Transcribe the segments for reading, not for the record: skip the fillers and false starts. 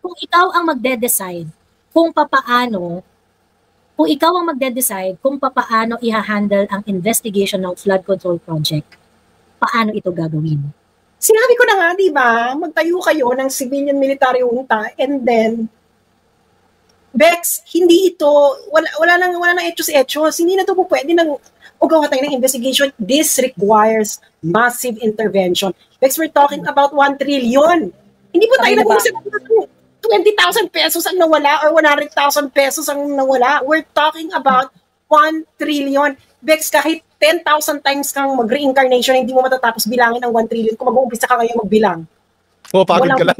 kung ikaw ang magde-decide kung papaano i-handle ang investigation ng flood control project, paano ito gagawin? Sinabi ko na nga, di ba, magtayo kayo ng civilian military junta and then, Bex, hindi ito, wala nang etos-etos, hindi na ito po pwede nang gawa tayo ng investigation. This requires massive intervention. Bex, we're talking about 1 trillion. Hindi po tayo nag-uusap ng 20,000 pesos ang nawala or 100,000 pesos ang nawala. We're talking about 1 trillion. Bex, kahit 10,000 times kang mag-reincarnation, hindi mo matatapos bilangin ang 1 trillion kung mag-uumpisa ka ngayon magbilang. Pagod ka lang.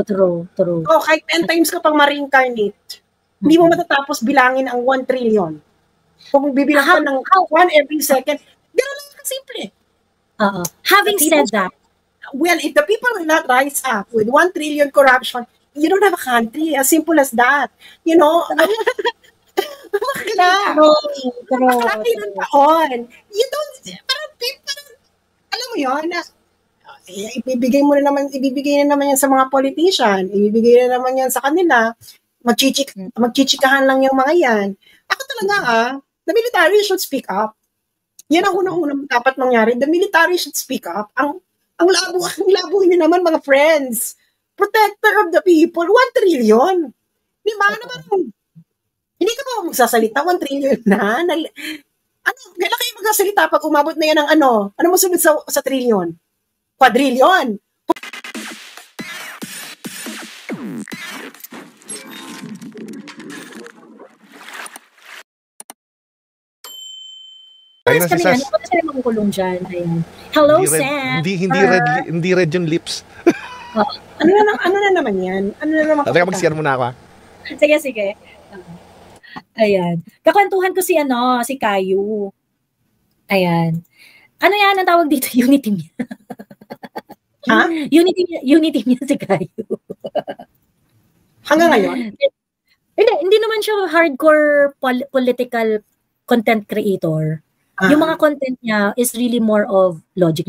True. Kahit 10 times ka pang ma-reincarnate, hindi mo matatapos bilangin ang 1 trillion. Kung bibilang ka ng 1 every second, gano'n lang kasimple. Having said that, well, if the people will not rise up with 1 trillion corruption, you don't have a country. As simple as that. You know? You don't, parang, alam mo yun, ibibigay na naman yan sa mga politician, ibibigay na naman yan sa kanila, magchichikahan lang yung mga yan. Ako talaga, the military should speak up. Yan ang unang dapat mangyari. The military should speak up. Ang labo niyo naman, mga friends. Protector of the people, 1 trillion. Di ba naman? Hindi ka ba magsasalita, 1 trillion na? Kailan kayo magsasalita pag umabot na yan ng ano? Ano mo sunod sa trillion? Quadrillion. Ayun na si Sas. Ano sila makukulong dyan? Ayan. Hello, Sam. Hindi red yung lips. Ano na naman yan? Ano na naman? Teka, mag-share muna ako. Sige. Ayan. Kakwentuhan ko si Caillou. Ayan. Ano yan ang tawag dito? Unity niya. Ha? Unity niya si Caillou. Hanggang ngayon? Hindi naman siya hardcore political content creator. Yung mga content niya is really more of logic,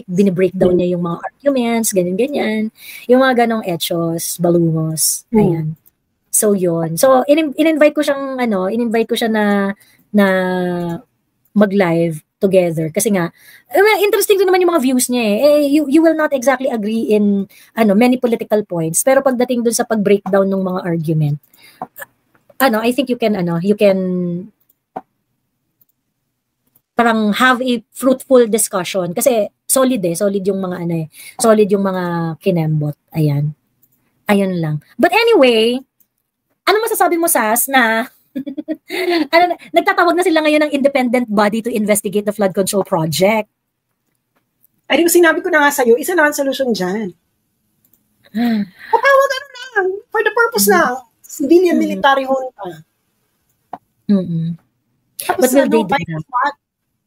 bini-breakdown niya yung mga arguments, ganyan. Yung mga ganong etchos, balungos. Ayan. So, yun. So, in-invite ko siya na mag-live together. Kasi nga, interesting din naman yung mga views niya eh. You will not exactly agree in many political points. Pero pagdating dun sa pag-breakdown ng mga argument, I think you can parang have a fruitful discussion kasi solid yung mga solid yung mga kinembot. Ayun lang. But anyway, ano masasabi mo, Sas, na nagtatawag na sila ngayon ng independent body to investigate the flood control project? Ay, sinabi ko na nga sa'yo, isa na ang solusyon dyan. Patawag lang, for the purpose na civilian military junta. But will they do that?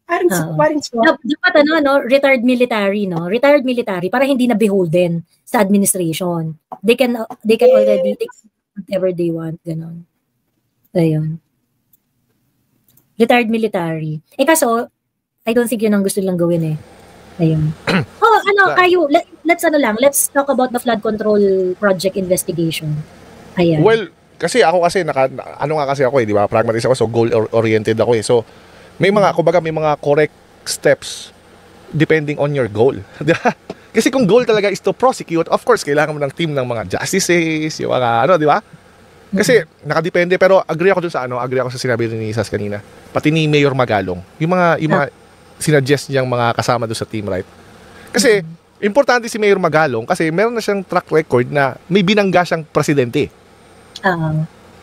Dapat retired military para hindi na beholden sa administration. They can already take whatever they want, ganon. Ayun. Retired military. Kaso I don't think yun ang gusto nilang gawin eh. Ayun. Let's talk about the flood control project investigation. Ayan. Well, kasi ako di ba? Pragmatist ako, so goal oriented ako eh. So may mga correct steps depending on your goal. Kasi kung goal talaga is to prosecute, of course, kailangan mo ng team ng mga justices, yung mga di ba? Kasi nakadepende, pero agree ako sa sinabi ni Sas kanina. Pati ni Mayor Magalong, yung mga sinuggest niyang mga kasama doon sa team, right? Kasi importante si Mayor Magalong kasi meron na siyang track record na may binangga siyang presidente.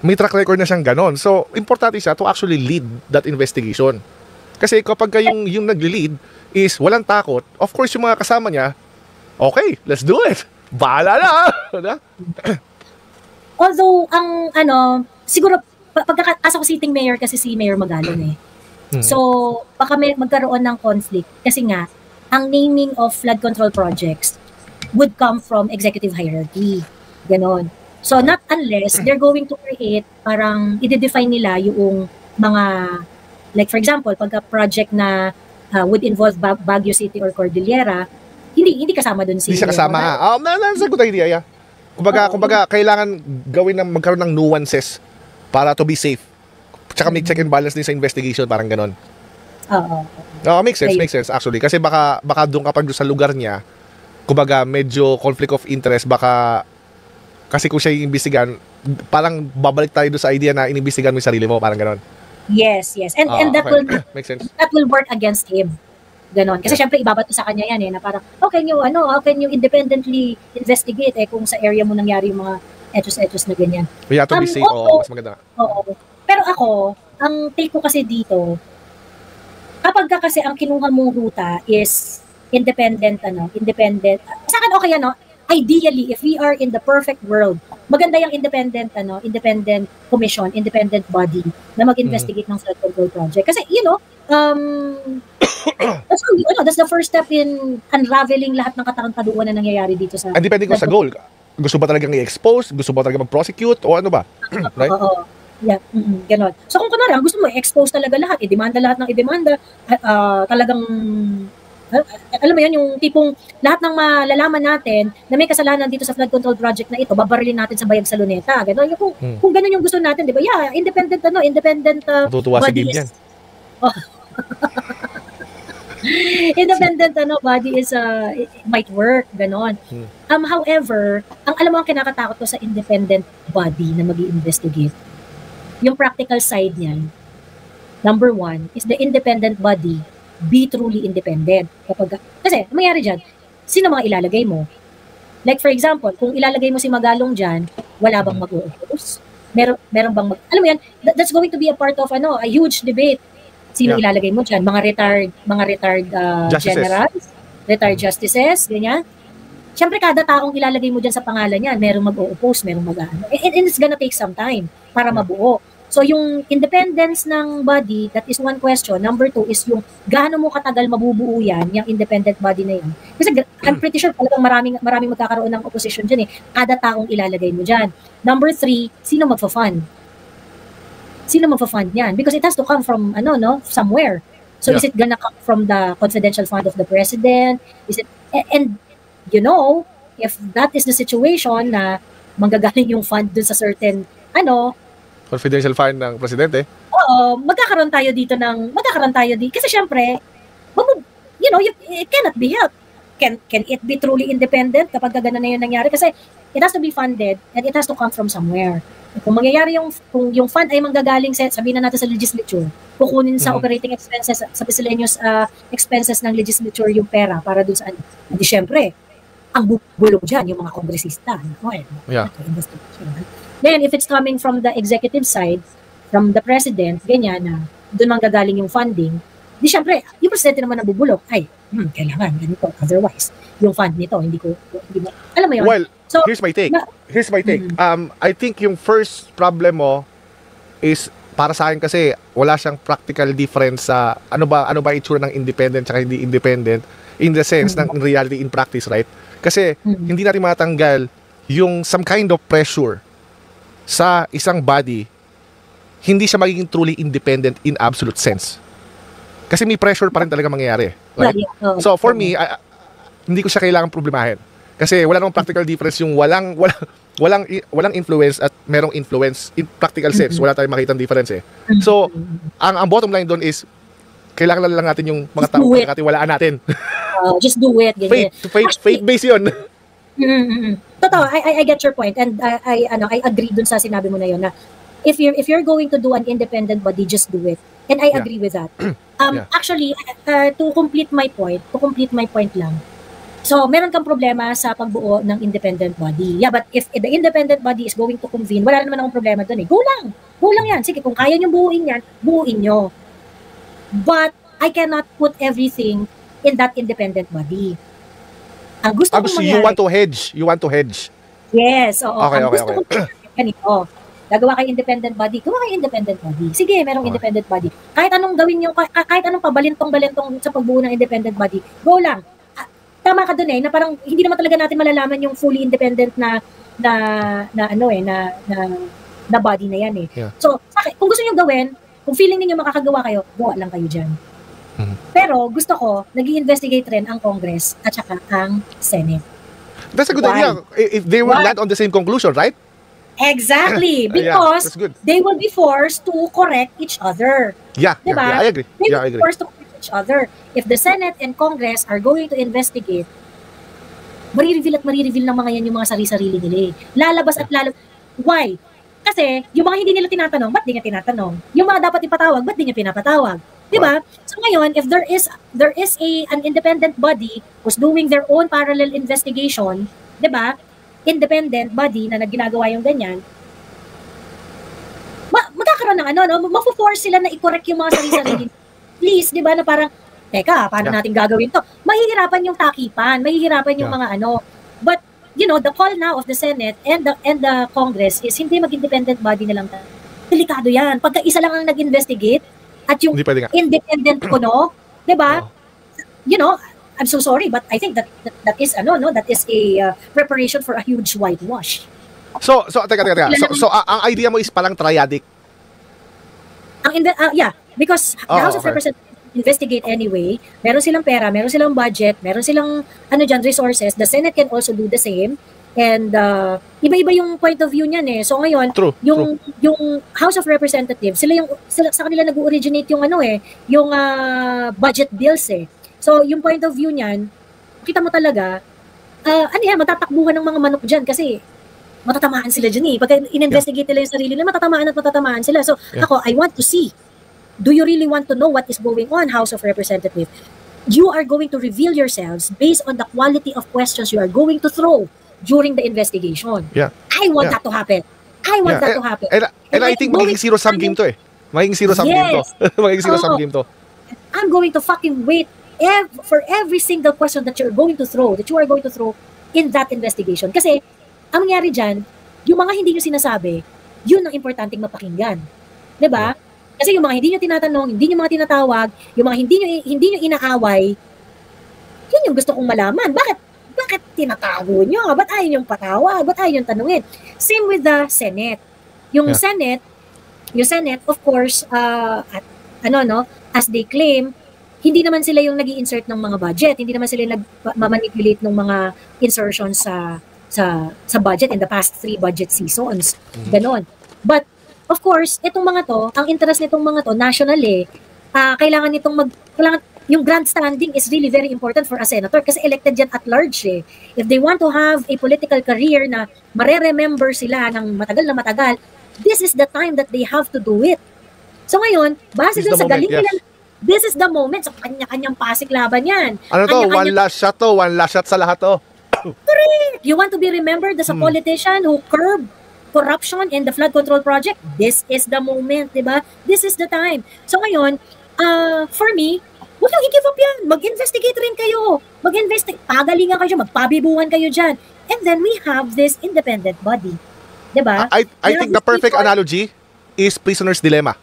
May track record na siyang ganon. So, importante siya to actually lead that investigation. Kasi kapag yung nagli-lead is walang takot, of course, yung mga kasama niya, okay, let's do it. Bahala na. Although, siguro, pagkakasa ko sitting mayor kasi si Mayor Magalong eh. So, baka magkaroon ng conflict. Kasi nga, ang naming of flood control projects would come from executive hierarchy. Ganon. So, not unless they're going to create, parang i-define nila yung mga, like for example, pagka project na would involve Baguio City or Cordillera, hindi kasama dun si... Hindi siya kasama. That's a good idea, yeah. Kumbaga, kailangan gawin ng magkaroon ng nuances para to be safe. Tsaka may check and balance din sa investigation, parang ganon. Makes sense actually. Kasi baka doon kapag doon sa lugar niya, kumbaga medyo conflict of interest, baka kasi kung siya iimbestigahan, parang babalik tayo doon sa idea na inimbestigahan mo yung sarili mo, parang ganon. Yes. And that okay. will make sense. That will work against him. Ganon. Kasi syempre ibabato sa kanya yan na parang how can you independently investigate kung sa area mo nangyari yung mga etos na ganyan. We have to be safe. Mas maganda. Oo. Pero ako, ang take ko kasi dito, kapag ka kasi ang kinuha mong ruta is independent, sa akin okay ideally, if we are in the perfect world, maganda yung independent commission, independent body na mag-investigate ng flood control project. Kasi, that's the first step in unraveling lahat ng katarantaduan na nangyayari dito sa... Depende ko sa goal. Gusto ba talagang i-expose? Gusto ba talagang mag-prosecute? O ano ba? Right? Oo. Yeah, ganon. So kung kunwari, gusto mo i-expose talaga lahat, i-demanda lahat ng i-demanda, talagang alam mo yan, yung tipong lahat ng malalaman natin na may kasalanan dito sa flood control project na ito, babarilin natin sa Bayag sa Luneta. Gano'n. Kung gano'n yung gusto natin, di ba? Yeah, independent matutuwa si Game yan. Independent body is it might work, gano'n. However, alam mo ang kinakatakot ko sa independent body na mag-i-investigate. Yung practical side niyan, number one, is the independent body be truly independent. Kasi, mangyari dyan, sino mga ilalagay mo? Like, for example, kung ilalagay mo si Magalong dyan, wala bang mag-o-oppose? Meron bang alam mo yan, that's going to be a part of a huge debate. Sino ilalagay mo dyan? Mga retired generals, retired justices, ganyan. Siyempre, kada taong ilalagay mo dyan sa pangalan niyan, merong mag-o-oppose, merong mag-ano. And it's gonna take some time para mabuo. So, yung independence ng body, that is one question. Number two is yung gaano mo katagal mabubuo yan, yung independent body na yan. Kasi I'm pretty sure talagang maraming magkakaroon ng opposition dyan kada taong ilalagay mo dyan. Number three, sino magfa-fund? Sino magfa-fund yan? Because it has to come from, somewhere. So, is it gonna come from the confidential fund of the president? Is it, and if that is the situation na manggagaling yung fund dun sa certain, confidential fund ng presidente? Oo, magkakaroon tayo dito. Kasi syempre, it cannot be helped. Can it be truly independent kapag gano'n na yun nangyari? Kasi it has to be funded and it has to come from somewhere. Kung mangyayari kung yung fund ay manggagaling sabihin na natin sa legislature, kukunin sa operating expenses, sa miscellaneous expenses ng legislature yung pera para dun sa hindi syempre, ang bubulong dyan, yung mga kongresista. Then, if it's coming from the executive side, from the president, ganyan na, doon manggagaling yung funding, di syempre, yung presidente naman ang bubulong, kailangan, ganito, otherwise, yung fund nito, hindi mo, alam mo yun? Well, so, here's my take. I think yung first problem mo is, para sa akin kasi, wala siyang practical difference sa, ano ba itsura ng independent at hindi independent, in the sense, ng in reality, in practice, right? Kasi, hindi natin matanggal yung some kind of pressure sa isang body, hindi siya magiging truly independent in absolute sense. Kasi may pressure pa rin talaga mangyayari. Right? So, for me, hindi ko siya kailangan problemahin. Kasi wala namang practical difference yung walang influence at merong influence in practical sense. Wala tayong makitang difference So, ang bottom line doon is, kailangan lang natin yung mga tao pagkatiwalaan natin. Just do it. Faith-based yun. Totoo, I get your point, and I agree dun sa sinabi mo na yun na if you're going to do an independent body, just do it. And I agree with that. Actually, to complete my point lang. So, meron kang problema sa pagbuo ng independent body. Yeah, but if the independent body is going to convene, wala naman akong problema dun Go lang yan. Sige, kung kaya nyo buuin yan, buuin nyo. But, I cannot put everything in that independent body. Ang gusto kong mangyari, you want to hedge. Yes, oo. Okay. Kong ganito. Gagawa kayo independent body. Gawa kayo independent body. Sige, merong independent body. Kahit anong gawin nyo, kahit anong pabalintong-balintong sa pagbuo ng independent body, go lang. Tama ka dun na parang hindi naman talaga natin malalaman yung fully independent na body na yan So, kung gusto nyo gawin, kung feeling niyo makakagawa kayo, gawa lang kayo dyan. Pero gusto ko, nag-i-investigate rin ang Congress at saka ang Senate. That's a good Why? idea. If they will Why? land on the same conclusion, right? Exactly, Yeah, because that's good. they will be forced to correct each other. Yeah, Diba? I agree. They Yeah, I will be agree. forced to correct each other. If the Senate and Congress are going to investigate, marireveal ng mga yan yung mga sarili-sarili nila eh. Lalabas at lalabas. Why? Kasi, yung mga hindi nila tinatanong, ba't di niya tinatanong? Yung mga dapat ipatawag, ba't di niya pinapatawag? Diba? So ngayon, if there is an independent body who's doing their own parallel investigation, diba? Independent body na ginagawa yung ganyan, magkakaroon ng mafo-force sila na i-correct yung mga sarili-sarili. Please, di ba, na parang, teka, paano natin gagawin to? Mahihirapan yung takipan, mahihirapan yung mga But, the call now of the Senate and the Congress is hindi mag-independent body na lang. Delikado yan. Pagka isa lang ang nag-investigate at yung independent ko, di ba? I'm so sorry, but I think that is that is a preparation for a huge whitewash. So teka. So ang idea mo is palang triadic. Because the House of Representatives investigate anyway. Meron silang pera, meron silang budget, meron silang resources. The Senate can also do the same. And iba-iba yung point of view niyan eh. So ngayon, yung House of Representatives, sila sa kanila nag-originate yung yung budget bills eh. So yung point of view niyan, kita mo talaga matatakbuhan ng mga manok diyan kasi matatamaan sila dyan eh. Pag in-investigate nila yung sarili nila, matatamaan sila. So ako, I want to see. Do you really want to know what is going on, House of Representatives? You are going to reveal yourselves based on the quality of questions you are going to throw during the investigation. Yeah. I want that to happen. I want that to happen. And I think magiging zero-sum game to eh. Magiging zero-sum game to. Magiging zero-sum game to. I'm going to fucking wait for every single question that you are going to throw in that investigation. Kasi, ang nangyari dyan, yung mga hindi nyo sinasabi, yun ang importanteng mapakinggan. Diba? Kasi yung mga hindi nyo tinatanong, hindi nyo mga tinatawag, yung mga hindi nyo inaaway, yun yung gusto kong malaman. Bakit tinatago nyo? Ba't ayaw yung patawag? Ba't ayaw yung tanungin? Same with the Senate. Yung Senate, of course, as they claim, hindi naman sila yung nag-i-insert ng mga budget, hindi naman sila nag-manipulate ng mga insertions sa budget in the past 3 budget seasons. Ganon. But, of course, itong mga to, ang interest nitong mga to, national eh, kailangan yung grandstanding is really very important for a senator kasi elected yan at large eh. If they want to have a political career na mare-remember sila ng matagal na matagal, this is the time that they have to do it. So ngayon, base dun sa galing nila, this is the moment. So kanya-kanyang pasik laban yan. Ano to? One last shot sa lahat to. Correct! You want to be remembered as a politician who curbed corruption in the flood control project? This is the moment, diba? This is the time. So ngayon, for me, huwag lang i-give up yan. Mag-investigate rin kayo. Pagalingan kayo, magpabibuhan kayo dyan. And then we have this independent body. Diba? I think the perfect analogy is prisoner's dilemma.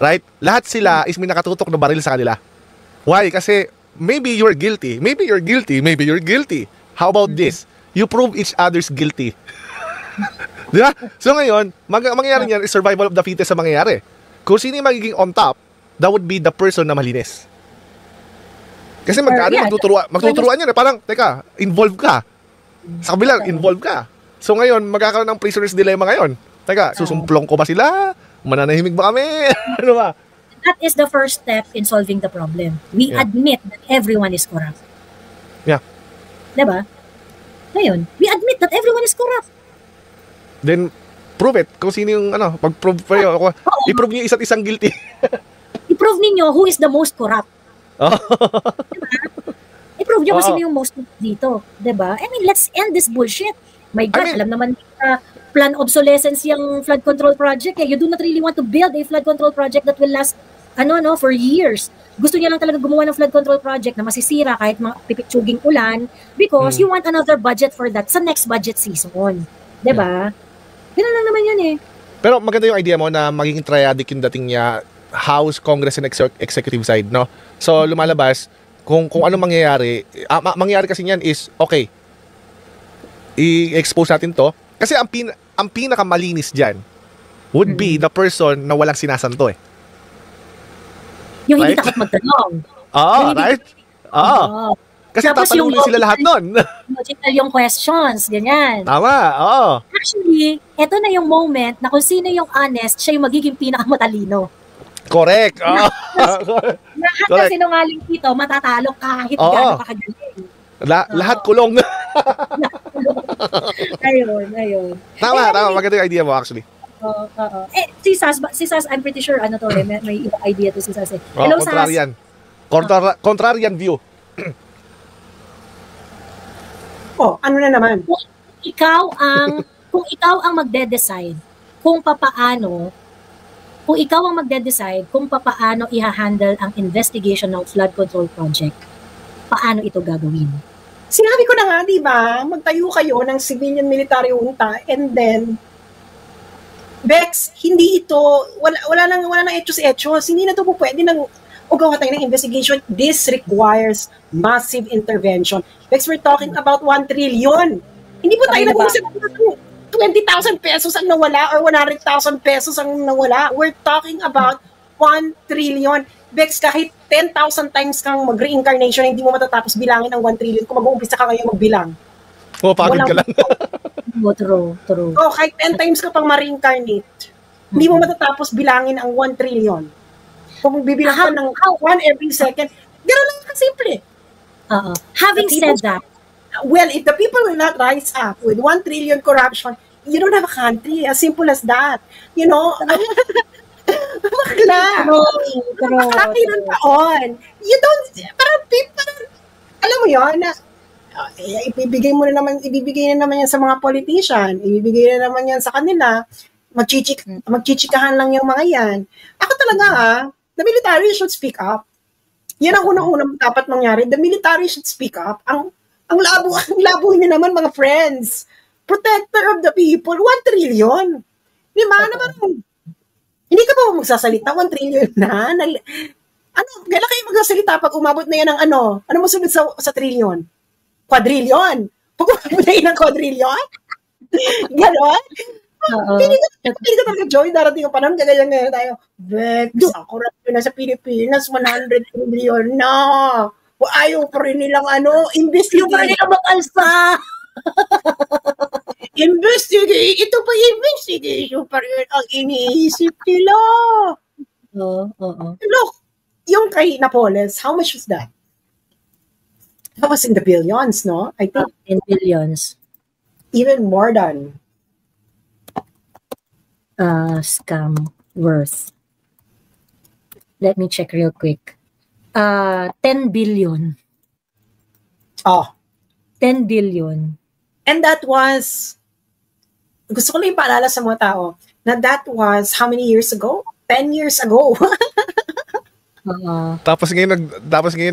Right? Lahat sila is may nakatutok na baril sa kanila. Why? Kasi maybe you're guilty. Maybe you're guilty. How about this? You prove each other's guilty. Diba? So ngayon, mangyayari niyan is survival of the fittest sa mangyayari. Kung sino yung magiging on top, that would be the person na malinis. Kasi magtuturuan yan. Parang, teka, involved ka. Sa kabila, involved ka. So ngayon, magkakaroon ng prisoner's dilemma ngayon. Teka, susumplong ko ba sila? Mananahimik ba kami? Ano ba? That is the first step in solving the problem. We admit that everyone is corrupt. Yeah. Diba? Ngayon, we admit that everyone is corrupt. Then, prove it. Kung sino yung, pag-prove pa yun. I-prove niyo isa't isang guilty. I-prove ninyo who is the most corrupt. Diba? I-prove nyo kung sino yung most corrupt dito. Diba? I mean, let's end this bullshit. My God, alam naman plan obsolescence yung flood control project. You do not really want to build a flood control project that will last, for years. Gusto niya lang talaga gumawa ng flood control project na masisira kahit mga pipitsuging ulan because you want another budget for that sa next budget season. Diba? Ganun lang naman yun eh. Pero maganda yung idea mo na magiging triadic yung dating niya, House, Congress, and Executive side, no? So, lumalabas, kung ano mangyayari, mangyayari kasi niyan is, okay, i-expose natin to. Kasi ang pinakamalinis dyan would be the person na walang sinasanto eh. Yung hindi takot magtanong. Right? Kasi Tapos tatanungin sila lahat nun. logical yung questions, ganyan. Tama, oo. Actually, eto na yung moment na kung sino yung honest, siya yung magiging pinakamatalino. Correct. Oo. Lahat Correct. na sinungaling dito, matatalo kahit Oo. gaano kakagaling. Lahat kulong. Ayun. Tama. Maganda yung idea mo actually. Oo. Si Sas, I'm pretty sure, may ibang idea to si Sas. Hello, Sas. Contrarian. Contrarian view. Ano na naman? Kung ikaw ang magde-decide kung papaano i-handle ang investigation ng flood control project, paano ito gagawin? Sinabi ko na nga, di ba? Magtayo kayo ng civilian military junta and then Bex, hindi ito, wala nang etos-etos. Hindi na ito po pwede nang gawa tayo ng investigation. This requires massive intervention. Bex, we're talking about 1 trillion. Hindi po tayo nag-uusap ng 20,000 pesos ang nawala or 100,000 pesos ang nawala. We're talking about 1 trillion. Bex, kahit 10,000 times kang mag-reincarnation, hindi mo matatapos bilangin ang 1 trillion kung mag-uumpisa ka ngayon magbilang. Pagod ka lang. True. Kahit 10 times ka pang ma-reincarnate, hindi mo matatapos bilangin ang 1 trillion. Kung bibilang ka ng 1 every second, gano'n lang kasimple. Having said that, well, if the people will not rise up with 1 trillion corruption, you don't have a country. As simple as that. You know? Bakla. Nakakakilan taon. You don't, parang, alam mo yun, ibibigay na naman yan sa mga politician, ibibigay na naman yan sa kanila, magchichikahan lang yung mga yan. Ako talaga, the military should speak up. Yan ang unang-unang dapat mangyari. The military should speak up. Ang labo niyo naman, mga friends. Protector of the people, 1 trillion. Di ba? Hindi ka pa magsasalita, 1 trillion na. Kailan kayo magsasalita pag umabot na yan ng ano masunod sa trillion? Quadrillion. Pag umabot na yan ng quadrillion? Ganon? Hindi ka talaga, Joy, darating ang panahon, kagaya ngayon tayo, Bex, ang corruption na sa Pilipinas, 100 trillion na. Ayaw pa rin nilang investigate. Ayaw pa rin nilang mag-alsa. Ito pa investigation pa rin ang iniisip nila. Look, yung kay Napoles, how much was that? That was in the billions, no? I think. In billions. Even more than. Scam worth. Let me check real quick. 10 billion. 10 billion. And that was, gusto ko lang ipaalala sa mga tao, na that was how many years ago? 10 years ago. Tapos ngayon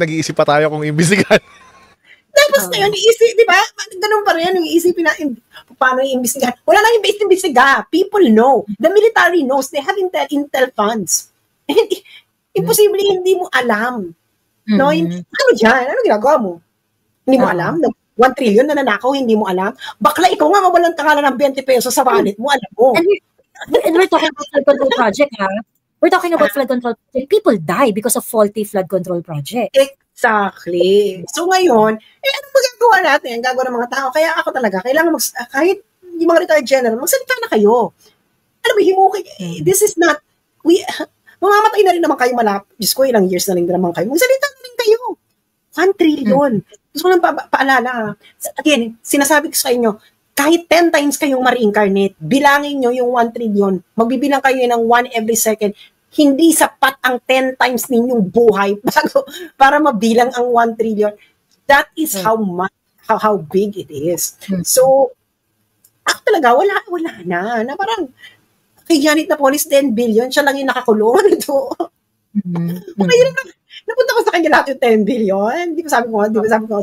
nag-iisip pa tayo kung imbestigahan. Tapos ngayon, di ba? Ganun pa rin yung iisipin na paano i-imbestigahan. Wala lang yung imbestiga. People know. The military knows. They have intel funds. Imposible hindi mo alam. No? Ano dyan? Ano ginagawa mo? Hindi mo alam? 1 trillion na nanakaw, hindi mo alam? Bakla, ikaw nga mawalan ka nga ng 20 pesos sa wallet mo, alam mo. And we're talking about flood control project, ha? We're talking about flood control project. People die because of faulty flood control project. Exactly. So ngayon, ano magagawa natin? Ang gagawa ng mga tao. Kaya ako talaga, kailangan kahit yung mga retired general, magsalita na kayo. Alam mo, this is not, mamamatay na rin naman kayo Diyos ko, ilang years na rin naman kayo. Magsalita na rin kayo. 1 trillion. Gusto ko lang paalala. Again, sinasabi ko sa inyo, kahit 10 times kayong ma-reincarnate, bilangin nyo yung 1 trillion, magbibilang kayo ng 1 every second, hindi sapat ang 10 times ninyong buhay para mabilang ang 1 trillion. That is how big it is. So, ako talaga, wala na. Na parang, kay Janet Napoles, 10 billion, siya lang yung nakakulong. Ito. Napunta ko sa kanya lahat yung 10 billion. Di ba sabi ko,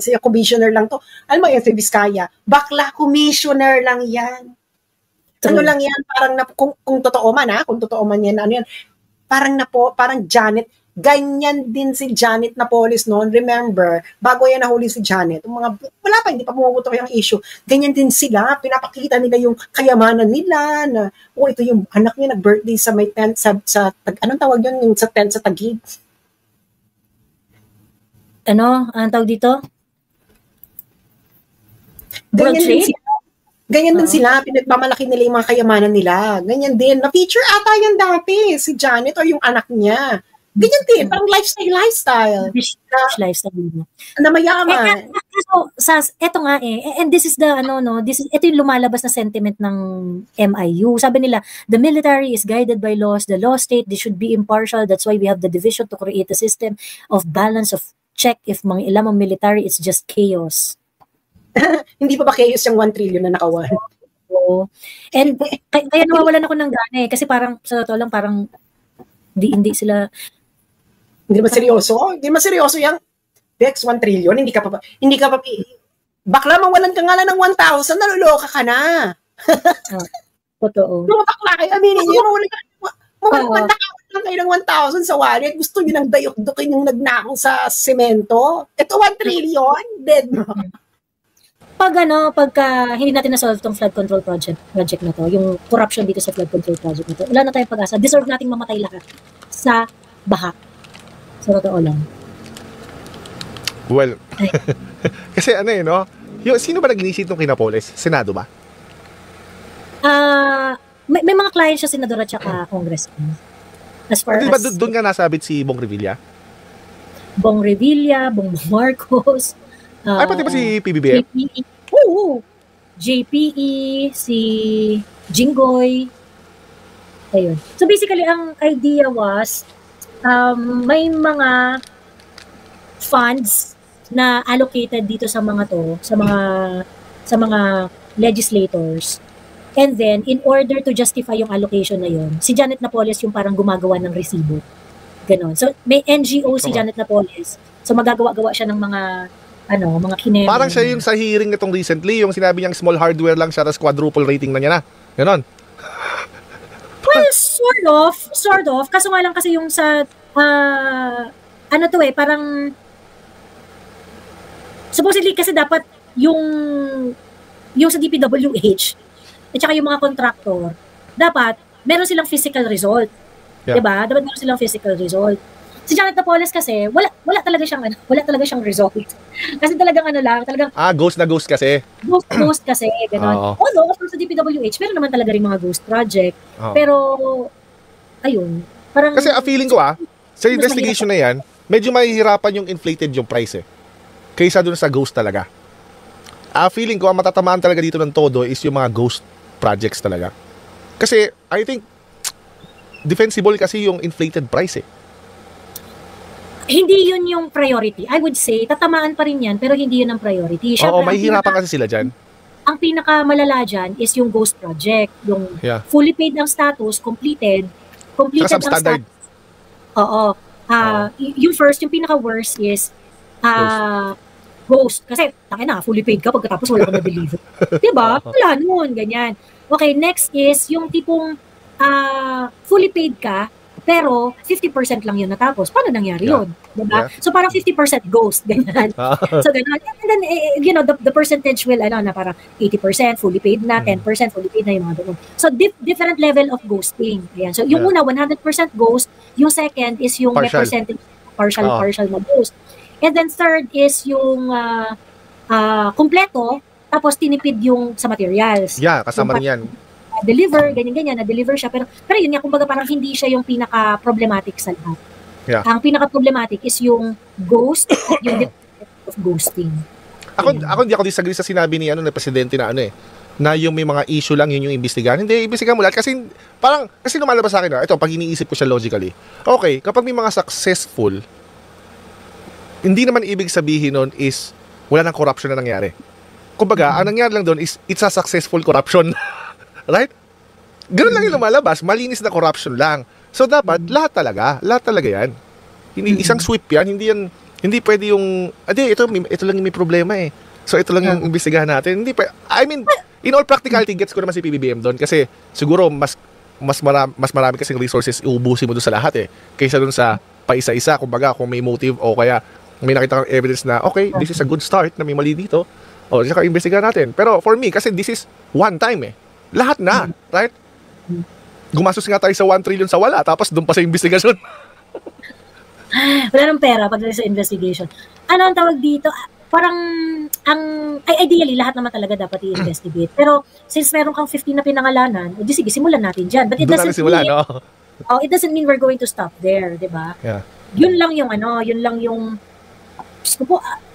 siya commissioner lang to. Alam mo yan, si Vizcaya, bakla commissioner lang yan. True. Ano lang yan, parang kung totoo man kung totoo man yan, ano yan, parang Janet, ganyan din si Janet Napoles noon. Remember, bago yan nahuli si Janet, wala pa, hindi pa pumuputok yung issue. Ganyan din sila, pinapakita nila yung kayamanan nila, na, ito yung anak niya nag-birthday sa may tent, anong tawag yun, yung sa tent sa Taguig? Anong tawag dito? Ganyan din trade? sila. Ganyan din sila, pinagmamalaki nila yung mga kayamanan nila. Ganyan din. Na-feature ata yan dati, si Janet o yung anak niya. Ganyan din, parang lifestyle. Lifestyle. Na mayaman. So, eto nga and this is the, ito yung lumalabas na sentiment ng MIU. Sabi nila, the military is guided by laws, the law state, they should be impartial, that's why we have the division to create a system of balance of check if mga ilang military, it's just chaos. Hindi pa ba chaos yung 1 trillion na nakawan? Oo. And kaya nawawalan ako ng gana kasi parang, sa totoo lang, parang hindi sila... Hindi naman seryoso? Hindi naman seryoso yung Dex, 1 trillion, hindi ka pa, bakla mawalan ka nga lang ng 1,000, naluloka ka na. Totoo. Mga bakla kayo, aminin niyo, mawalan lang kayo ng 1,000 sa wallet, gusto niyo nang dayok-dukin yung nagnakaw sa semento. Ito 1 trillion, dead mo. Pagka hindi natin na-solve tong flood control project na to, yung corruption dito sa flood control project na to, wala na tayong pag-asa. Deserve nating mamatay lahat sa baha. Sa totoo lang. Well, kasi sino ba nag-initiate ng Kinapoles? Senado ba? May mga clients siya, senador at saka congressman. As far diba, as... doon nga nasabit si Bong Revilla? Bong Revilla, Bong Marcos. Ay, pati ba si PBBM? JPE. Oo. JPE, si Jinggoy. Ayun. So basically, ang idea was, may mga funds na allocated dito sa mga to, sa mga legislators. And then, in order to justify yung allocation na yun, si Janet Napoles yung parang gumagawa ng resibo. Ganon. So, may NGO si Janet Napoles. So, magagawa-gawa siya ng mga kinemi. Parang siya yung sa hearing nitong recently, yung sinabi niyang small hardware lang siya, tapos quadruple rating na niya na. Ganon. Well, sort of. Kaso nga lang kasi yung sa, parang, supposedly kasi dapat yung sa DPWH, at saka yung mga contractor, dapat meron silang physical result. Yeah. Diba? Dapat meron silang physical result. Si Janet Napoles kasi, wala talaga siyang result. Kasi talagang ghost na ghost kasi. Ghost kasi, gano'n. Although, sa DPWH, meron naman talaga rin mga ghost project. Pero, ayun. Parang, kasi feeling ko sa investigation na yan, medyo mahihirapan yung inflated yung price kaysa dun sa ghost talaga. Feeling ko, ang matatamaan talaga dito ng todo is yung mga ghost projects talaga. Kasi, I think, defensible kasi yung inflated price Hindi yun yung priority. I would say, tatamaan pa rin yan, pero hindi yun ang priority. Oo, mahihirapan kasi sila dyan. Ang pinakamalala dyan is yung ghost project. Yung fully paid ang status, completed ang status. Oo. Yung first, yung pinaka-worst is ghost. Kasi, fully paid ka pagkatapos wala kang na-deliver. Diba? Wala nun, ganyan. Okay, next is yung tipong fully paid ka, pero 50% lang yun natapos. Paano nangyari yun? Diba? So parang 50% ghost, ganyan. So ganyan. And then, the percentage will, na parang 80% fully paid na, 10% fully paid na yung mga doon. So different level of ghosting. Ayan. So yung una, 100% ghost. Yung second is yung may percentage partial na ghost. And then third is yung kompleto, tapos tinipid yung sa materials. Yeah, kasama rin yan. Deliver, ganyan-ganyan, na-deliver siya. Pero yun nga, kumbaga parang hindi siya yung pinaka-problematic sa lahat. Yeah. Ang pinaka-problematic is yung ghost at yung definition of ghosting. Ako hindi ako disagree sa sinabi ni presidente na yung may mga issue lang yun yung imbestigahan. Hindi, imbestigahan mo lahat. Kasi lumalabas sa akin ito, pag iniisip ko siya logically. Okay, kapag may mga successful, hindi naman ibig sabihin nun is wala nang corruption na nangyari. Kumbaga, ang nangyari lang doon is it's a successful corruption. Right? Ganun lang yung lumalabas. Malinis na corruption lang. So, dapat, lahat talaga yan. Hindi, isang sweep yan. Hindi pwede yung, ito lang yung may problema So, ito lang yung imbestigahan natin. Hindi pa, in all practicality, gets ko naman si PBBM doon. Kasi, siguro, mas marami kasing resources uubusin mo doon sa lahat kaysa doon sa paisa-isa. Kumbaga, kung may motive o kaya may nakita kang evidence na, okay, this is a good start na may mali dito. Saka imbestigahan natin. Pero, for me, kasi this is one time lahat na, right? Gumastos nga tayo sa 1 trillion sa wala, tapos doon pa sa investigasyon. Wala nang pera pagdating sa investigation. Ano ang tawag dito? Parang, ideally, lahat naman talaga dapat i-investigate. Pero, since meron kang 15 na pinangalanan, di sige, simulan natin dyan. But it Doon doesn't natin simulan, mean, no? it doesn't mean we're going to stop there, di ba? Yeah. Yun lang yung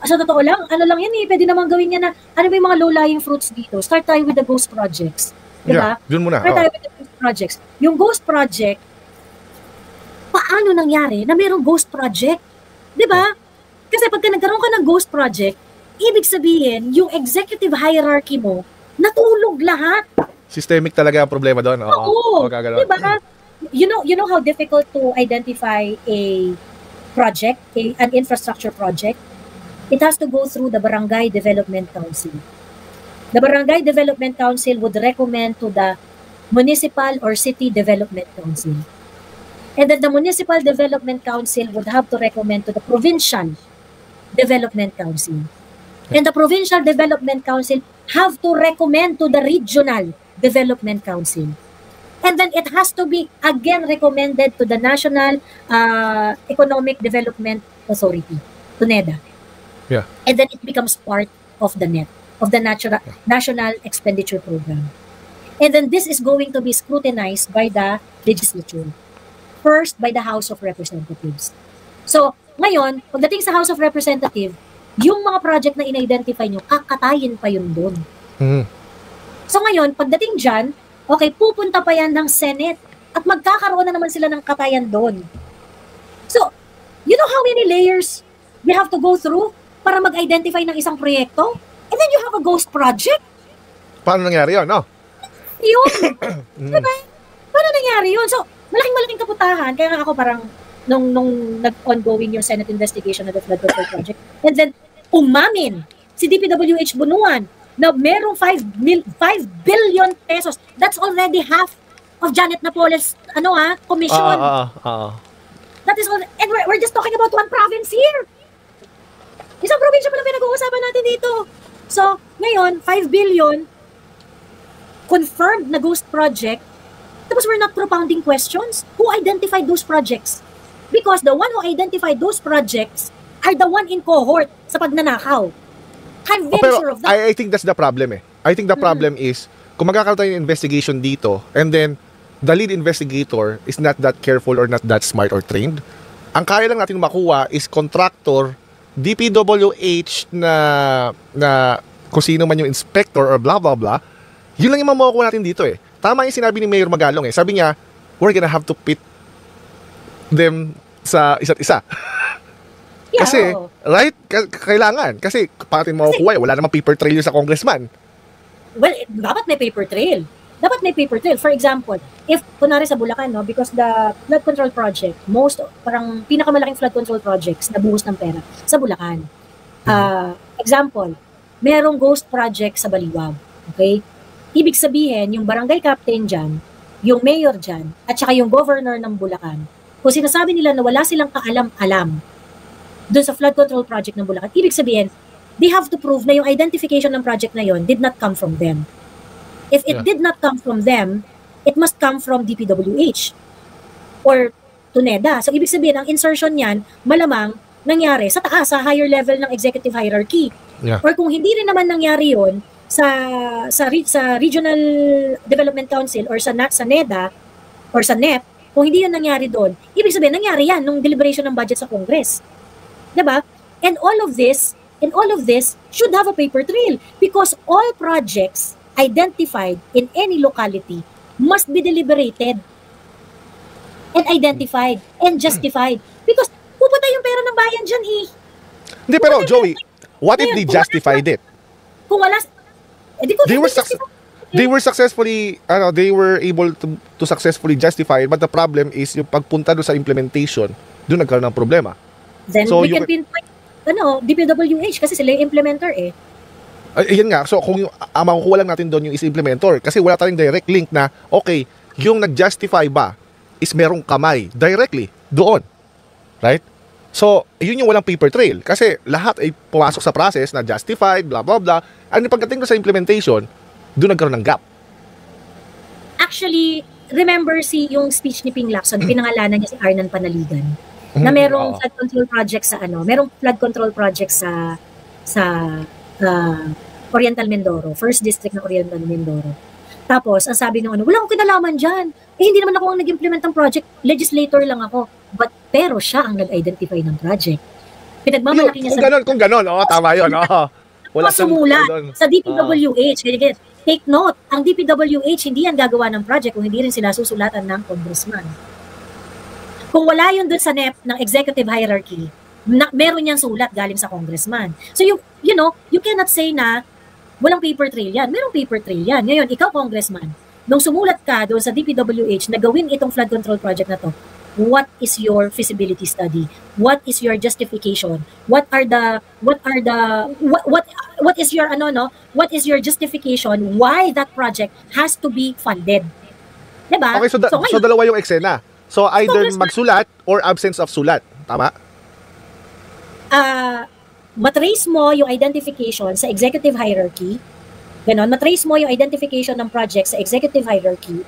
sa totoo lang, lang yan pwede naman gawin niya na, ano ba yung mga low-lying fruits dito? Start tayo with the ghost projects. Di ba? Yeah, yun muna. Start tayo with the ghost projects. Yung ghost project, paano nangyari na mayroong ghost project? Di ba? Kasi pagka nagkaroon ka ng ghost project, ibig sabihin, yung executive hierarchy mo, natulog lahat. Systemic talaga ang problema doon. Oo. Diba? You know how difficult to identify a project, an infrastructure project? It has to go through the Barangay Development Council. The Barangay Development Council would recommend to the Municipal or City Development Council. And then the Municipal Development Council would have to recommend to the Provincial Development Council. And the Provincial Development Council have to recommend to the Regional Development Council. And then it has to be again recommended to the National Economic Development Authority, to NEDA. Yeah. And then it becomes part of the NEP, of the National Expenditure Program. And then this is going to be scrutinized by the legislature. First, by the House of Representatives. So, ngayon, pagdating sa House of Representatives, yung mga project na in-identify nyo, kakatayin pa yun doon. Mm-hmm. So ngayon, pagdating dyan, okay, pupunta pa yan ng Senate at magkakaroon na naman sila ng katayan doon. So, you know how many layers we have to go through para mag-identify ng isang proyekto? And then you have a ghost project? Paano nangyari yun, no? Yun. Diba? Paano nangyari yun? So, malaking kaputahan. Kaya nga ako parang nung nag-ongoing yung Senate investigation of the flood control project. And then, umamin si DPWH Bunuan na merong 5 billion pesos. That's already half of Janet Napoles commission. That is all. And we're just talking about one province here. Isang probinsya pa lang pinag-uusapan natin dito. So, ngayon, 5 billion confirmed na ghost project. Tapos we're not propounding questions. Who identified those projects? Because the one who identified those projects are the one in cohort sa pagnanakaw. I'm very sure of that. I think that's the problem I think the problem is, kung magkakaroon tayo ng investigation dito, and then, the lead investigator is not that careful or not that smart or trained, ang kaya lang natin makuha is contractor, DPWH na kung sino man yung inspector or blah blah blah, yun lang yung makukuha natin dito Tama yung sinabi ni Mayor Magalong Sabi niya, we're gonna have to pit them sa isa't isa. Yeah, kasi, right? Kailangan. Kasi, paano natin makukuha wala namang paper trail sa congressman. Well, dapat may paper trail. Dapat may paper trail. For example, if, kunwari sa Bulacan, because the flood control project, parang pinakamalaking flood control projects na buhos ng pera sa Bulacan. Example, merong ghost project sa Baliwag. Okay? Ibig sabihin, yung barangay captain dyan, yung mayor dyan, at saka yung governor ng Bulacan, kung sinasabi nila na wala silang kaalam-alam doon sa flood control project ng Bulacan, ibig sabihin, they have to prove na yung identification ng project na yon did not come from them. If it did not come from them, it must come from DPWH or TUNEDA. So, ibig sabihin, ang insertion niyan, malamang nangyari sa taas, sa higher level ng executive hierarchy. Yeah. Or kung hindi rin naman nangyari yon sa Regional Development Council or sa NEDA or sa NEP, kung hindi yun nangyari doon, ibig sabihin, nangyari yan nung deliberation ng budget sa Congress. Diba? And all of this should have a paper trail because all projects identified in any locality must be deliberated and identified and justified because pupunta yung pera ng bayan dyan Hindi, pero Joey, what if they justified it? Kung wala, they were successfully, they were able to successfully justify it, but the problem is yung pagpunta doon sa implementation, doon nagkaroon ng problema. Then we can pinpoint, DPWH kasi sila yung implementer Yan nga, so kung makukuha lang natin doon yung is implementor, kasi wala tayong direct link na, okay, yung nag-justify ba is merong kamay directly doon. Right? So, yun yung walang paper trail. Kasi lahat ay pumasok sa process na justified, blah, blah, blah. Ano pagdating doon sa implementation, doon nagkaroon ng gap. Actually, remember yung speech ni Ping Lacson, pinangalanan niya si Arnan Panaligan, na merong flood control project sa merong flood control project sa Oriental Mindoro, first district ng Oriental Mindoro. Tapos, ang sabi ng wala akong kinalaman dyan. Hindi naman ako ang nag-implement ng project. Legislator lang ako. Pero siya ang nag-identify ng project. Pinagmamalaki niya kung ganon. Tama yun. Wala sumulat sa DPWH. Take note, ang DPWH hindi yan gagawa ng project kung hindi rin sila susulatan ng congressman. Kung wala yun dun sa NEP ng executive hierarchy, meron niyang sulat galing sa congressman. So you cannot say na walang paper trail yan. Merong paper trail yan. Ngayon, ikaw congressman, nung sumulat ka doon sa DPWH na gawin itong flood control project na to, what is your feasibility study? What is your justification? What is your justification why that project has to be funded? Diba? Okay, so dalawa yung eksena. So either magsulat or absence of sulat. Tama? Matrace mo yung identification sa executive hierarchy. Ganon, matrace mo yung identification ng project sa executive hierarchy.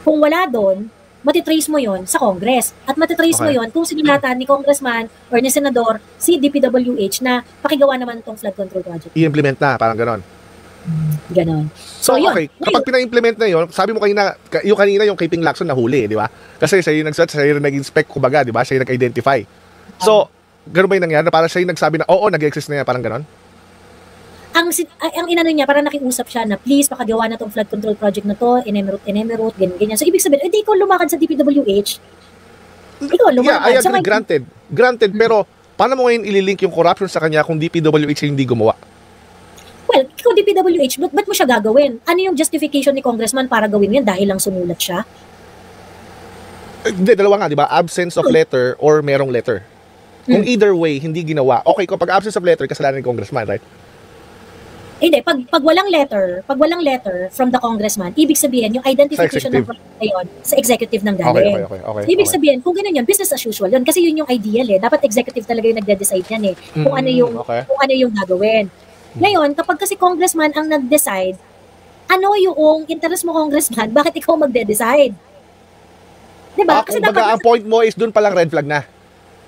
Kung wala doon, matitrace mo yon sa Congress. At matitrace mo yon kung sinulatan ni congressman or ni senador si DPWH na pakigawa naman itong flood control project. I-implement na, parang ganon. Ganon. So okay, kapag pina-implement na yon, sabi mo kanina yung Keeping Lacson nahuli, di ba? Kasi siya yung nag-search, siya yung nag-inspect, kumbaga, di ba? Siya yung nag-identify. So, gano'n ba yung nangyari? Para siya yung nagsabi na, oo, nag-exist na yan, parang ganon? Ang inano niya, parang nakiusap siya na please, pakagawa na tong flood control project na to, in-emerald, ganyan. So, ibig sabihin, ikaw lumakad sa DPWH, ikaw lumakad. Yeah, I agree, granted, pero paano mo ngayon ililink yung corruption sa kanya kung DPWH hindi gumawa? Well, ikaw DPWH, ba't mo siya gagawin? Ano yung justification ni congressman para gawin yan dahil lang sumulat siya? Hindi, dalawa nga, di ba? Absence of letter or merong letter. Kung either way, hindi ginawa. Okay, kapag absence of letter, kasalanan ni congressman, right? Hindi, pag walang letter from the congressman, ibig sabihin, yung identification ng project na yun, sa executive ng galing. Okay. Ibig sabihin, kung ganun yun, business as usual yun. Kasi yun yung ideal Dapat executive talaga yung nagde-decide yan kung ano yung gagawin. Ngayon, kapag kasi congressman ang nag-decide, ano yung interest mo, congressman? Bakit ikaw magde-decide? Diba? Kasi ang point mo is dun palang red flag na.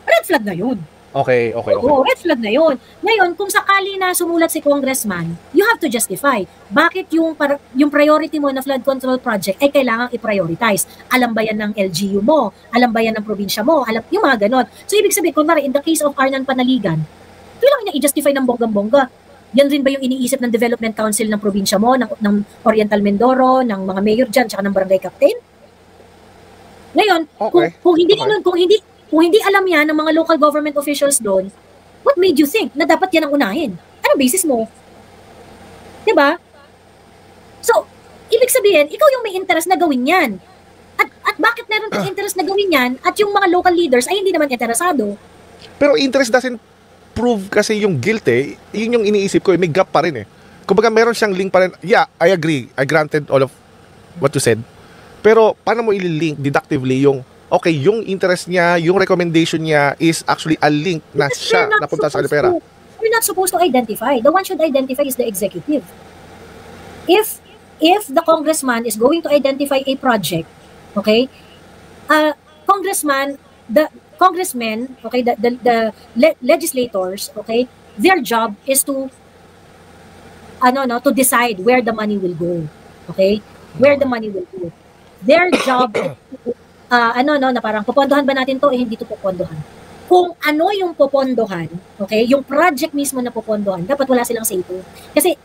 Red flag na yun. Okay. Oo, red flag na yun. Ngayon, kung sakali na sumulat si congressman, you have to justify. Bakit yung priority mo na flood control project ay kailangang i-prioritize? Alam ba yan ng LGU mo? Alam ba yan ng probinsya mo? Yung mga ganon. So, ibig sabihin, kunwari, in the case of Arnan Panaligan, kailangan niya i-justify ng bonggang-bongga. Yan rin ba yung iniisip ng Development Council ng probinsya mo, ng Oriental Mindoro, ng mga mayor dyan, tsaka ng barangay captain? Ngayon, kung hindi alam yan ng mga local government officials doon, what made you think na dapat yan ang unahin? Ano basis mo? Diba? So, ibig sabihin, ikaw yung may interest na gawin yan. At bakit meron kang interest na gawin yan at yung mga local leaders ay hindi naman interesado? Pero interest doesn't prove kasi yung guilt yun yung iniisip ko, may gap pa rin Kumbaga meron siyang link pa rin. Yeah, I agree. I granted all of what you said. Pero paano mo ililink deductively yung okay, yung interest niya, yung recommendation niya is actually a link na siya napunta sa pera. You're not supposed to identify. The one should identify is the executive. If the congressman is going to identify a project, okay, the legislators, okay, their job is to decide where the money will go. Okay? Where the money will go. Their job is to na parang popondohan ba natin to hindi to popondohan. Kung ano yung popondohan, okay, yung project mismo na popondohan, dapat wala silang say to. Kasi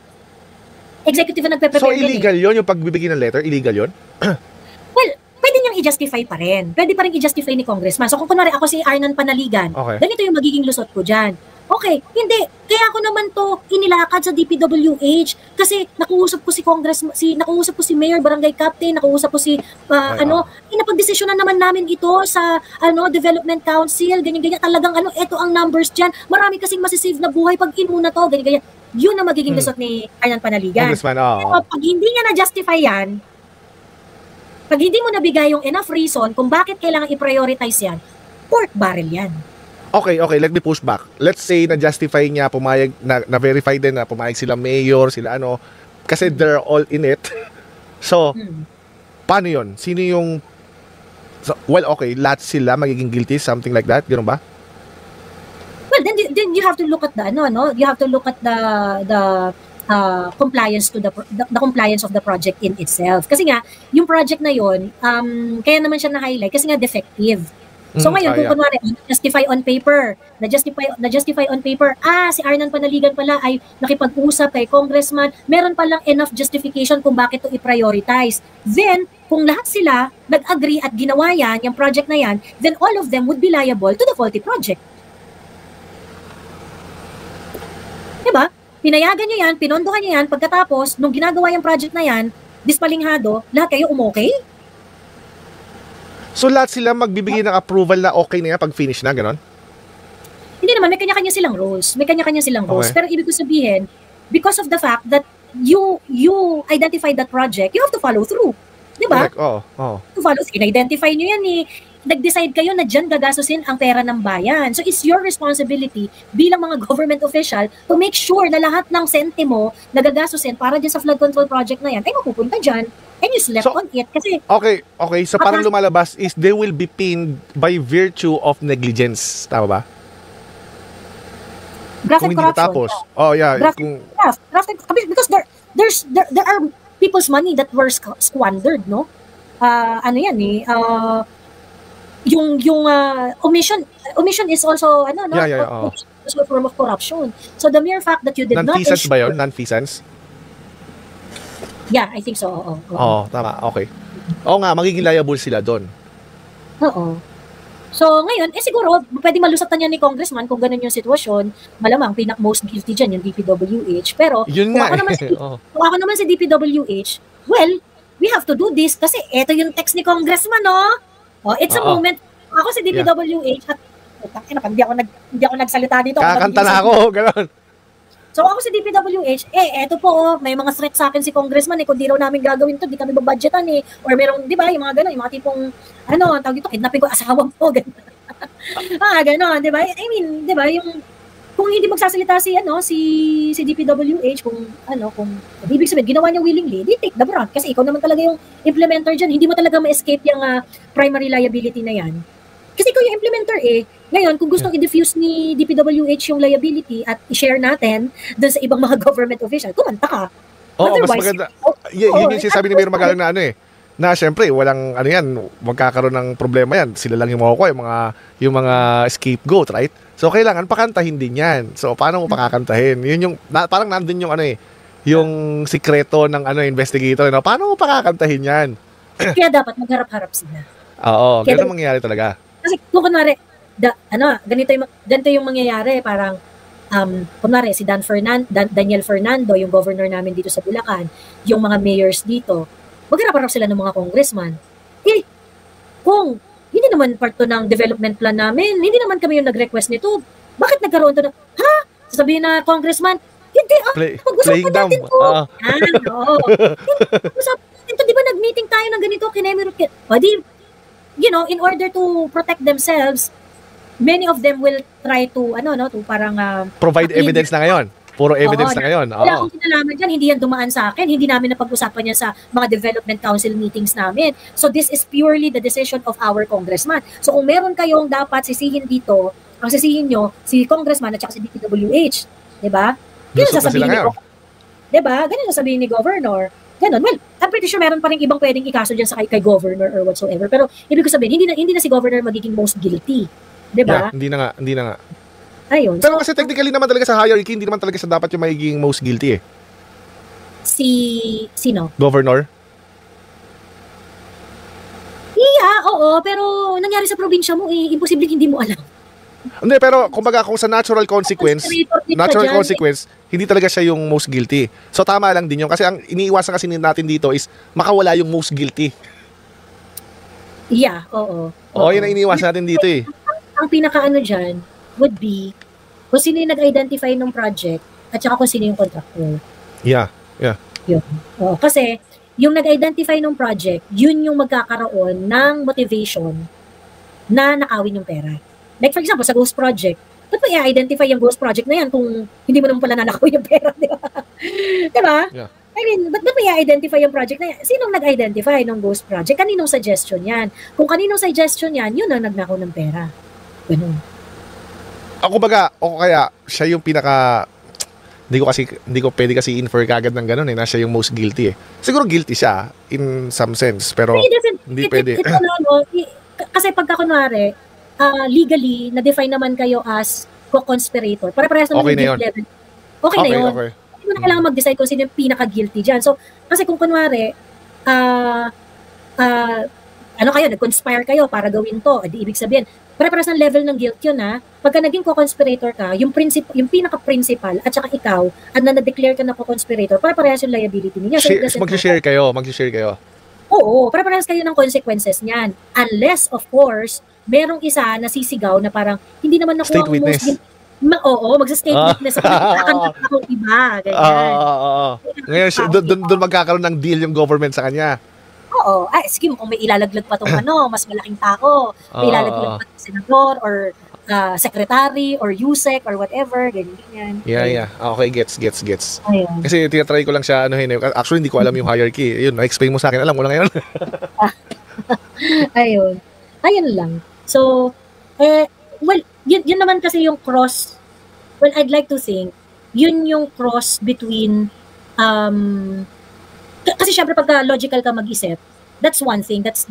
executive na nagpe-prepare. So illegal yun yung pagbibigay ng letter? Illegal yun? Well, pwede niyang i-justify pa rin. Pwede pa rin i-justify ni congressman. So kung kunwari ako si Arnan Panaligan, ganito yung magiging lusot ko dyan. Okay, hindi. Kaya ako naman to inilakad sa DPWH kasi nakuusap ko si Mayor, Barangay Captain, nakuusap ko si inapagdesisyonan naman namin ito sa Development Council, ganyan-ganyan. Talagang ito ang numbers diyan. Marami kasing masisave na buhay pag inuna to, ganyan-ganyan. Yun ang magiging lusot ni Arnan Panaligan. Pero pag hindi niya na-justify yan, pag hindi mo nabigay yung enough reason kung bakit kailangan i-prioritize yan, pork barrel yan. Okay, let me push back. Let's say na-justify niya, pumayag, na-verify din na pumayag sila mayor, sila kasi they're all in it. So, paano yun? Sino yung, lahat sila magiging guilty, something like that? Ganoon ba? Well, then you have to look at the you have to look at the compliance to the compliance of the project in itself. Kasi nga, yung project na yon, kaya naman siya na-highlight kasi nga defective. So ngayon, kung kunwari, na-justify on paper, si Arnan Panaligan pala ay nakipag-usap kay congressman, meron palang enough justification kung bakit to i-prioritize. Then, kung lahat sila nag-agree at ginawa yan, yung project na yan, then all of them would be liable to the faulty project. Diba? Pinayagan nyo yan, pinondohan nyo yan, pagkatapos, nung ginagawa yung project na yan, dispalinghado, lahat kayo umokay? So lahat sila magbibigay ng approval na okay na yan pag finish na, gano'n? Hindi naman, may kanya-kanya silang roles. May kanya-kanya silang roles. Pero ibig ko sabihin, because of the fact that you identified that project, you have to follow through. Diba? Correct, oo. To follow through. In-identify nyo yan eh. Nag-decide kayo na dyan gagastusin ang pera ng bayan. So it's your responsibility bilang mga government official to make sure na lahat ng sentimo na gagastusin para dyan sa flood control project na yan ay mapupunta dyan. And you slept on it kasi... Okay. So parang lumalabas is they will be pinned by virtue of negligence. Tama ba? Graft and corruption. Tapos. Oh, yeah. Graft because there are people's money that were squandered, no? Yung omission is also also a form of corruption. So the mere fact that you did not non-feasance ba yun? Non-feasance? Yeah, I think so. Oo, tama. Okay. Oo nga, magiging liable sila doon. Oo. So ngayon, siguro, pwede malusatan yan ni Congressman kung ganun yung sitwasyon. Malamang, most guilty dyan yung DPWH. Pero, kung ako naman si DPWH, well, we have to do this kasi eto yung text ni Congressman, no? It's a moment. Ako si DPWH at hindi ako nagsalita dito. Kakanta na ako, gano'n. So ako si DPWH, eto po, may mga threat sa akin si Congressman kung di raw namin gagawin to, di kami babudgetan or merong, di ba, yung mga gano'n, yung mga tipong, tawag dito, kidnapin ko asawa mo, gano'n. Gano'n, di ba? I mean, di ba, yung, kung hindi magsasalita si DPWH, kung ibig sabihin, ginawa niya willingly, di take the brunt, kasi ikaw naman talaga yung implementer dyan, hindi mo talaga ma-escape yung primary liability na yan. Kasi ikaw yung implementer Ngayon, kung gustong i-diffuse ni DPWH yung liability at i-share natin dun sa ibang mga government official, kumanta ka. Mas maganda. Yun yung sinasabi ni Mayor Magalang na na syempre, walang magkakaroon ng problema yan. Sila lang yung makukuha, yung mga scapegoat, right? So, kailangan pakantahin din yan. So, paano mo pakakantahin? Yun yung, parang nandun yung yung sikreto ng investigator. Paano mo pakakantahin yan? Kaya dapat magharap-harap sila. Oo, ganun mangyayari talaga. Kasi kung kunwari, ganito yung mangyayari, parang, kunwari, si Daniel Fernando, yung governor namin dito sa Bulacan, yung mga mayors dito, magharap-harap sila ng mga congressman. Kung hindi naman part to ng development plan namin, hindi naman kami yung nag-request nito, bakit nagkaroon to ng, sasabihin na congressman, hindi, pag-usapan natin to. Pag-usapan natin to, di ba nag-meeting tayo ng ganito, in order to protect themselves, many of them will try to, to parang... provide evidence na ngayon. Puro evidence na ngayon. Wala akong kinalaman dyan, hindi yan dumaan sa akin, hindi namin napag-usapan yan sa mga development council meetings namin. So this is purely the decision of our congressman. So kung meron kayong dapat sisihin dito, ang sisihin nyo, si congressman at saka si DPWH. Diba? Ganun sasabihin ni governor. Ganun. Well, I'm pretty sure meron pa rin ibang pwedeng ikaso dyan sa kay governor or whatsoever. Pero ibig ko sabihin, hindi na si governor magiging most guilty. Diba? Yeah, hindi na nga. Ayun. Pero kasi technically naman talaga sa hierarchy, hindi naman talaga siya dapat yung magiging most guilty Sino? Governor? Yeah, oo. Pero nangyari sa probinsya mo, imposible hindi mo alam. Hindi, pero kumbaga kung sa natural consequence, hindi talaga siya yung most guilty. So tama lang din yun. Kasi ang iniiwasan kasi natin dito is makawala yung most guilty. Yeah, oo. Oo, yun ang iniiwasan natin dito Ang pinaka-ano dyan would be kung sino yung nag-identify ng project at saka kung sino yung contractor. Yeah. Yun. Oo, kasi yung nag-identify ng project, yun yung magkakaroon ng motivation na nakawin yung pera. Like for example, sa Ghost Project, ba't mo i-identify yung Ghost Project na yan kung hindi mo naman pala nanakawin yung pera, di ba? Diba? Yeah. I mean, ba't mo i-identify yung project na yan? Sinong nag-identify ng Ghost Project? Kaninong suggestion yan? Kung kaninong suggestion yan, yun ang nagnakaw ng pera. Ganun. Ako baga, o kaya, siya yung pinaka, hindi ko pwede kasi infer kagad ng ganun na siya yung most guilty Siguro guilty siya, in some sense, pero hindi pwede. Kasi pagka kunwari, legally, na-define naman kayo as co-conspirator. Para-parehas naman yung guilt level. Okay na yun. Okay. Hindi mo na kailangan mag-decide kung sino yung pinaka-guilty dyan. So, kasi kung kunwari, kayo, nag-conspire kayo para gawin to, di ibig sabihin, para-parehas ng level ng guilt yun Pagka naging co-conspirator ka, yung pinaka-principal at saka ikaw, at na-declare ka na co-conspirator, para-parehas yung liability niya. So, mag-share kayo. Oo, para-parehas kayo ng consequences niyan. Unless, of course, merong isa na sisigaw na parang, hindi naman nakuha State witness. Magsa-state witness ako, akong iba, ganyan. Ngayon, doon magkakaroon ng deal yung government sa kanya. Oo. Sige, kung may ilalaglag pa itong mas malaking tao, may ilalaglag pa itong senador, or secretary, or USEC, or whatever, ganyan. Yeah. Okay, gets. Ayun. Kasi tinatry ko lang siya, actually, hindi ko alam yung hierarchy. Yun, na-explain mo sa akin. Alam ko lang yun. Ayun lang. So, yun naman kasi yung cross, I'd like to think, yun yung cross between, kasi syempre pagka logical ka mag-isip, that's one thing, that's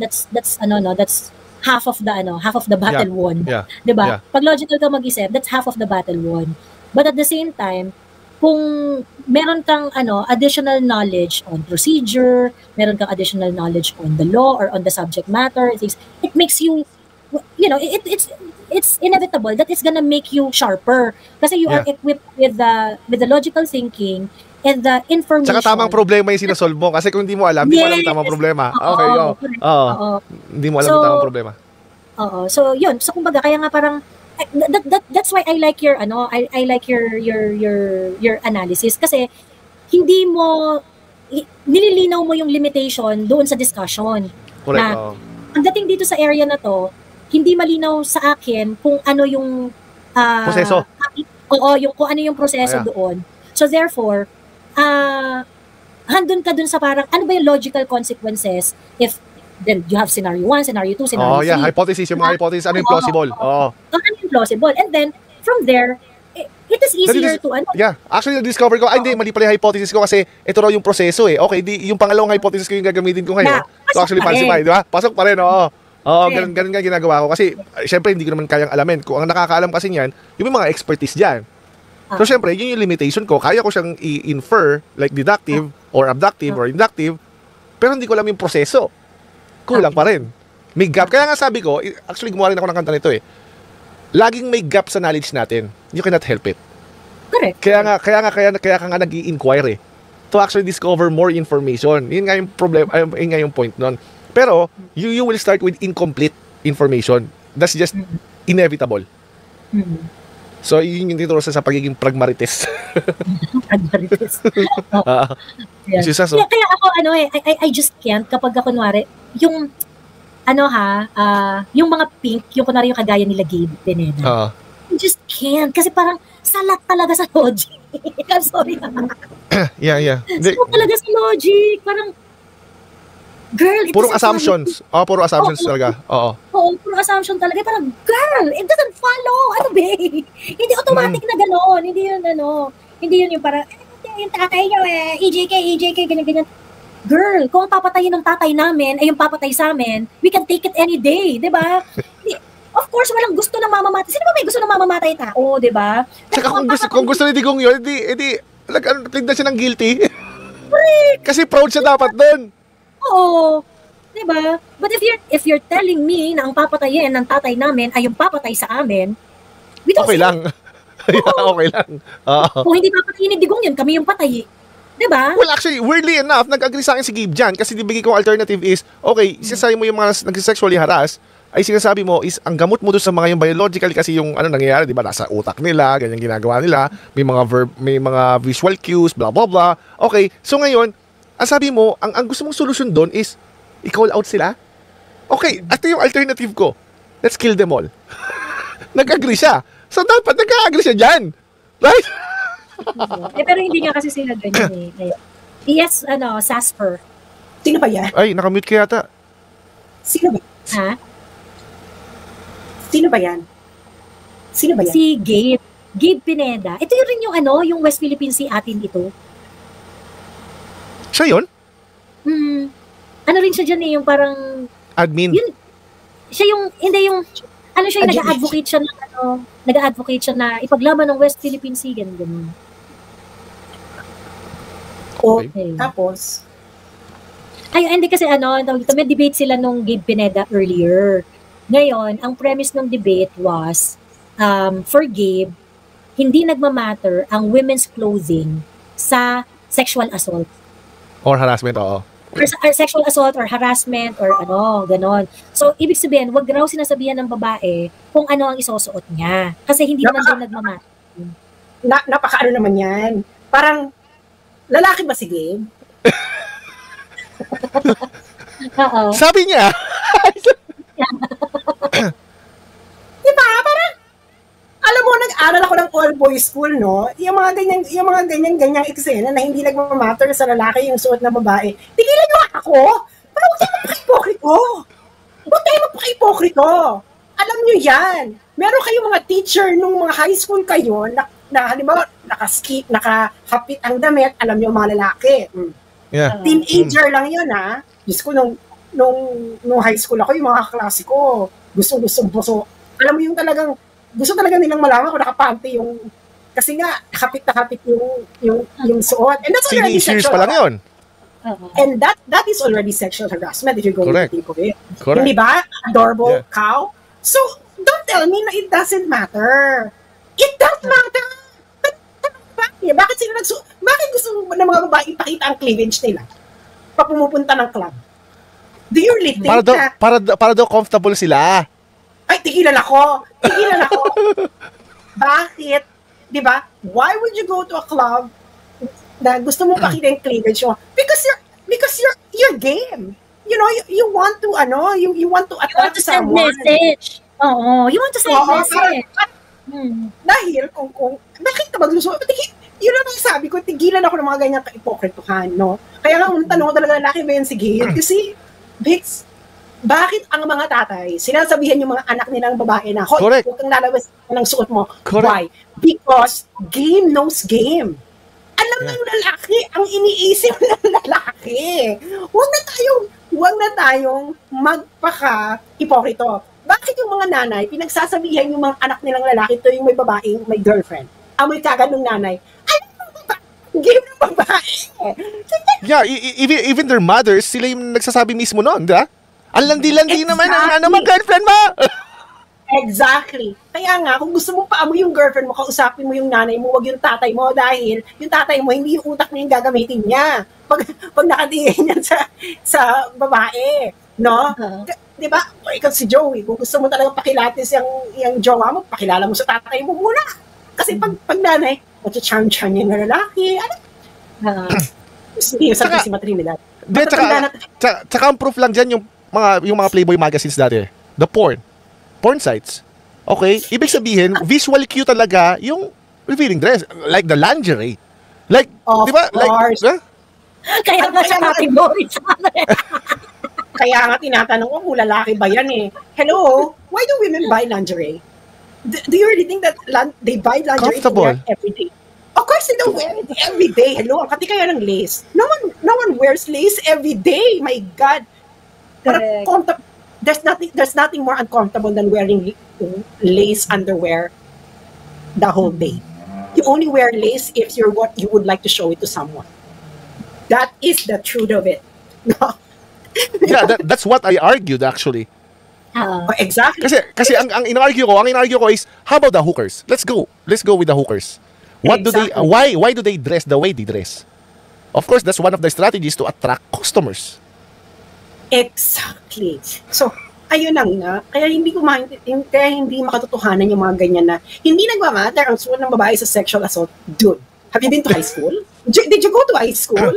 half of the battle won. Yeah. 'Di ba? Yeah. Pag logical ka mag-isip, that's half of the battle won. But at the same time, kung meron kang additional knowledge on procedure, meron kang additional knowledge on the law or on the subject matter, it makes you it's inevitable that it's gonna make you sharper kasi you are equipped with the logical thinking and the information. Saka tamang problema yung sinasolve mo. Kasi kung hindi mo alam, hindi mo alam yung tamang problema. Okay, hindi mo alam yung tamang problema. So, yun. So, kumbaga, kaya nga parang, that's why I like your, I like your analysis. Kasi, hindi mo, nililinaw mo yung limitation doon sa discussion. Correct. Ang dating dito sa area na to, hindi malinaw sa akin kung ano yung, proseso. Kung ano yung proseso doon. So, therefore, handun ka dun sa parang, ano ba yung logical consequences if then you have scenario 1, scenario 2, scenario 3. Hypothesis, yung mga hypothesis, ano yung plausible. Ano yung plausible. And then, from there, it is easier to, actually, na-discover ko, hindi, mali pala yung hypothesis ko kasi ito raw yung proseso Okay, yung pangalawang hypothesis ko yung gagamitin ko ngayon. So, actually, falsify, di ba? Pasok pa rin, ganun nga ginagawa ko. Kasi, syempre, hindi ko naman kayang alamin. Kung ang nakakaalam kasi niyan, yung mga expertise dyan. So, syempre, yun yung limitation ko. Kaya ko siyang i-infer, like deductive, or abductive, or inductive, pero hindi ko alam yung proseso. Kulang pa rin. May gap. Kaya nga sabi ko, actually, gumawa rin ako ng kanta nito Laging may gap sa knowledge natin. You cannot help it. Correct. Kaya ka nga nag-i-inquire to actually discover more information. Yun nga yung problem, yun nga yung point nun. Pero, you will start with incomplete information. That's just inevitable. So, yun yung tinuturo sa pagiging pragmarites. Pragmarites. So, kaya ako, I just can't kapag kunwari, yung, yung mga pink, yung kunwari yung kagaya nila Gabe Pineda. I just can't. Kasi parang, salat talaga sa logic. I'm sorry. Yeah. Salat talaga sa logic. Parang, girl, it puro assumptions. Puro assumptions talaga. Oo, puro assumption talaga. Parang, girl, it doesn't follow. Ano ba? Hindi automatic na gano'n. Hindi yun yung parang, yung tatay nyo EJK, ganyan. Girl, kung ang papatayin ng tatay namin ay yung papatay sa amin, we can take it any day, di ba? Of course, walang gusto ng mamamatay. Sino ba may gusto ng mamamatay tao, di ba? Saka kung gusto ni Digong yun, edi, tignan siya ng guilty. Kasi proud siya dapat doon. Oo. Diba? But if you're telling me na ang papatayin ng tatay namin ay yung papatay sa amin, we don't okay lang. Okay lang. Kung hindi papatayin ni Digong yun, kami yung patay. Diba? Well, actually, weirdly enough, nag-agree sa akin si Gabe dyan kasi dibigay kong alternative is, okay, sinasabi mo yung mga nag-sexually harass, ay sinasabi mo is, ang gamot mo doon sa mga yung biological kasi yung nangyayari, di ba, nasa utak nila, ganyan ginagawa nila, may mga visual cues, blah, blah, blah. Okay, so ngayon, ang sabi mo, ang gusto mong solusyon doon is, i-call out sila? Okay, ito yung alternative ko. Let's kill them all. Nag-agree siya. So, dapat nag-agree siya dyan. Right? Pero hindi nga kasi sila ganyan Yes, Sasper. Sino ba yan? Ay, nakamute ka yata. Sino ba? Ha? Sino ba yan? Sino ba yan? Si Gabe. Gabe Pineda. Ito yun rin yung yung West Philippine Sea atin ito. Siya yun? Ano rin siya dyan yung parang... Admin? Yun, siya yung, hindi yung, siya yung nag-advocate siya ng nag-advocate siya na ipaglaban ng West Philippine Sea, ganun. Okay. Tapos? Ay, hindi kasi may debate sila nung Gabe Pineda earlier. Ngayon, ang premise ng debate was, for Gabe, hindi nagmamatter ang women's clothing sa sexual assault. Or harassment, oo. Or sexual assault or harassment or ganon. So, ibig sabihin, wag raw sinasabihan ng babae kung ano ang isusuot niya. Kasi hindi naman doon nagmamatter. Napaka naman yan. Parang, lalaki ba si Gabe? Oo. Sabi niya. Diba? Parang, alam mo, nag-aral ako ng all-boys school, no? Yung mga ganyang eksena na hindi nagmamatter sa lalaki yung suot na babae. Tigilan nyo ako! Pero huwag tayo magpaka-ipokrito! Huwag tayo magpaka-ipokrito! Alam nyo yan! Meron kayong mga teacher nung mga high school kayo na halimbawa, nakahapit ang damit, alam nyo mga lalaki. Yeah. Teenager lang yun, ha? Diyos ko, nung high school ako, yung mga klase ko, gusto. Alam mo yung talagang, gusto talaga nilang malaman kung nakapanty yung, kasi nga, nakapit yung suot. And that's already sexual. Pa lang yun. And that is already sexual harassment if you're going to think of it. Correct. Hindi ba? Adorable cow. So, don't tell me na it doesn't matter. It does matter. Bakit gusto ng mga babae ipakita ang cleavage nila pag pumupunta ng club? Do you really think para daw comfortable sila? Ay, tigilan ako. Bakit? Di ba? Why would you go to a club na gusto mong pakita yung cleavage mo? Because you're game. You know, you want to you want to attract someone. Message. Oo, you want to send message. Dahil kung bakit ka magluso? Yun ang sabi ko, tigilan ako ng mga ganyang ka-ipokrituhan, no? Kaya nga, unang tanong ko talaga, lalaki ba yan si Gabe? Kasi, Bix, bakit ang mga tatay, sinasabihan yung mga anak nilang babae na, huwag kang lalabas ng suot mo. Correct. Why? Because game knows game. Alam ng lalaki, ang iniisip ng lalaki. Huwag na tayong magpaka-ipokrito. Bakit yung mga nanay, pinagsasabihan yung mga anak nilang lalaki, ito yung may babaeng, may girlfriend. Amoy kagad ng nanay. Game ng babae. Yeah, even their mothers, sila yung nagsasabi mismo noon, di ba? Ang landi-landi naman ang girlfriend mo. Exactly. Kaya nga, kung gusto mo paamoy yung girlfriend mo, kausapin mo yung nanay mo, wag yung tatay mo, dahil yung tatay mo, hindi yung utak niya yung gagamitin niya. Pag nakatingin yan sa babae. No? Di ba? O ikaw si Joey, kung gusto mo talaga pakilatis yung jowa mo, pakilala mo sa tatay mo muna. Kasi pag nanay, charm-charm yung lalaki. Hindi yung sabi si Matrinidad. Tsaka ang proof lang dyan yung mga Playboy magazines dati. The porn sites. Okay? Ibig sabihin, visual cue talaga yung revealing dress. Like the lingerie. Like, di ba? Like, Kaya nga siya category sa Kaya nga tinatanong ko kung lalaki ba yan eh. Hello? Why do women buy lingerie? Do you really think that they buy lingerie to wear every day? Of course they don't wear it every day. Hello? Ang kati kaya ng lace. No one wears lace every day. My God. There's nothing more uncomfortable than wearing lace underwear the whole day. You only wear lace if you're what you would like to show it to someone. That is the truth of it. No? Yeah, that's what I argued actually. Exactly. Kasi ang inargue ko is, how about the hookers? Let's go with the hookers. Why do they dress the way they dress? Of course, that's one of the strategies to attract customers. Exactly. So, ayun lang nga. Kaya hindi makatotohanan yung mga ganyan na hindi nagmamatter ang suot ng babae sa sexual assault. Dude, have you been to high school? Did you go to high school?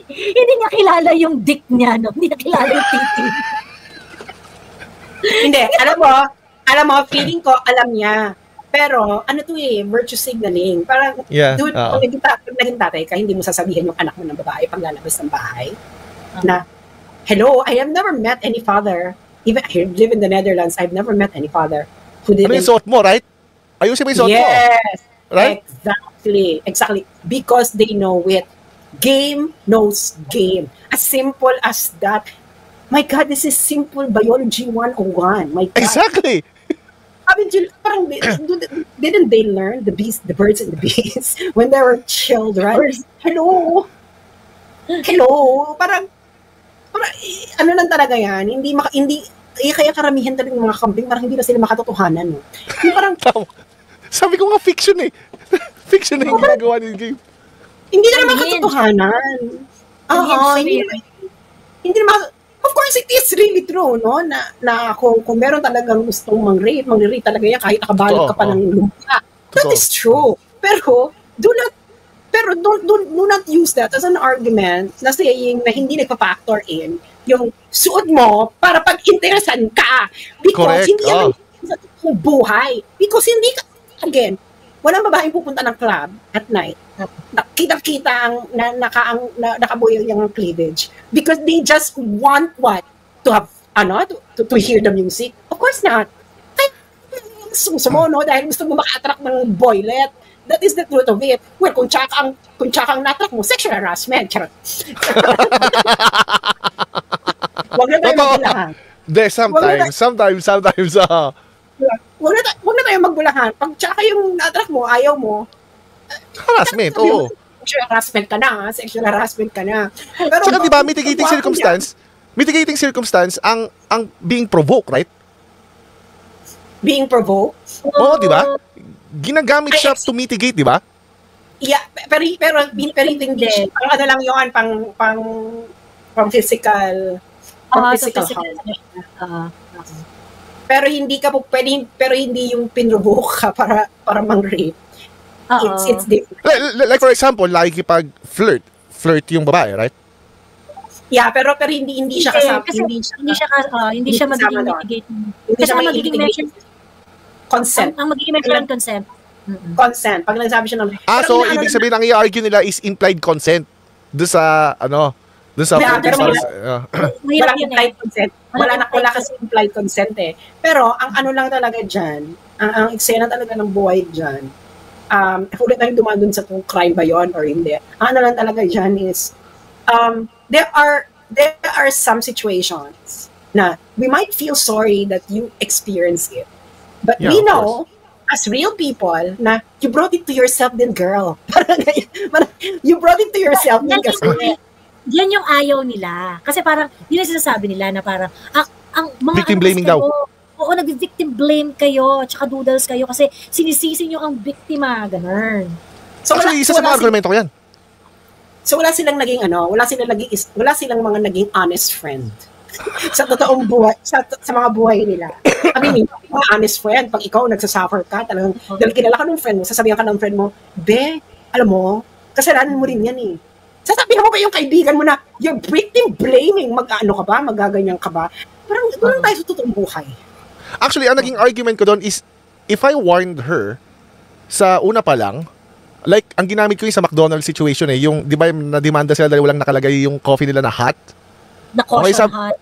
Hindi niya kilala yung dick niya, no? Hindi niya kilala yung titi. Hindi, alam mo, feeling ko, alam niya. Pero, virtue signaling. Parang, dude, pag naging tatay ka, hindi mo sasabihin yung anak mo ng babae pag lalabas ng bahay, na, hello, I have never met any father even I live in the Netherlands, I've never met any father who Ano yung didn't. suot mo, right? Ayusin mo yung suot mo. Yes, Right? exactly. Because they know it. Game knows game. As simple as that. My God, this is simple biology 101. My God. Exactly. Parang didn't they learn the birds and the bees when they were children? Hello. Parang ano lang talaga yan. Kaya karamihan talaga ng mga kambing parang hindi na sila makatotohanan. No? Yung parang sabi ko nga fiction eh. Fiction na yung ginagawa ng game. Hindi na naman katotohanan. Hindi naman. Of course, it is really true, no? Na kung meron talagang gustong mag-rape talaga yan kahit nakabalot ka pa ng lumpia. That is true. Pero, do not use that as an argument na saying na hindi nagpa-factor in yung suot mo para pag-interesan ka. Because correct. Hindi yan sa buhay. Because hindi ka, again, walang babaeng pupunta ng club at night. Nakita-kita ang nakabuyo yung cleavage because they just want what? To have, to hear the music? Of course not. Suso mo, no? Dahil gusto mo maka-attract ng boylet. That is the truth of it. Well, kung tsaka ang natrack mo, sexual harassment. Charot. Huwag na tayo magbulahan. Sometimes. Huwag na tayo magbulahan. Pag tsaka yung natrack mo, ayaw mo, harassment, oo. Sexual harassment ka na. Pero, saka diba, mitigating circumstance ang being provoked, right? Being provoked? Oo, diba? Ginagamit siya to mitigate, diba? Yeah, pero hindi siya. Pang ano lang yun, pang physical. Pero hindi ka pero hindi yung pinrovoke ka para mang-rape. It's different. Like for example, nakikipag-flirt yung babae, right? Yeah, pero hindi siya kasama. Hindi siya magiging mitigate. Kasi ang magiging measure consent. Ang magiging measure ng consent. Consent. Pag nagsabi siya ng so ibig sabihin ang i-argue nila is implied consent. Doon sa walang implied consent. Wala kasi implied consent eh. Pero ang ano lang talaga diyan, ang eksena talaga ng buhay diyan. Ulit tayong dumaan dun sa crime ba yun or hindi. Ang ano lang talaga dyan is, there are some situations na we might feel sorry that you experience it. But we know, as real people, na you brought it to yourself din, girl. You brought it to yourself din kasi. Yan yung ayaw nila. Kasi parang, yun ang sinasabi nila na parang, ang mga victim blaming daw. Oo, nag-victim blame kayo, tsaka doodles kayo kasi sinisisi nyo ang biktima, ganun. So, actually, isa sa mga argumento ko yan. So, wala silang mga naging honest friend. Sa totoong buhay, sa mga buhay nila. I mean, mga honest friend, pag ikaw nagsasuffer ka, talagang, dahil kilala ka ng friend mo, sasabihan ka ng friend mo, alam mo, kasalanan mo rin yan eh. Sasabihan mo ba yung kaibigan mo na, you're victim blaming, magaganyan ka ba? Parang, doon tayo sa totoong buhay. Actually, ang naging argument ko doon is, if I warned her sa una pa lang, like, ang ginamit ko yung sa McDonald's situation yung, di ba, na-demanda sila dahil walang nakalagay yung coffee nila na hot? Na-caution hot.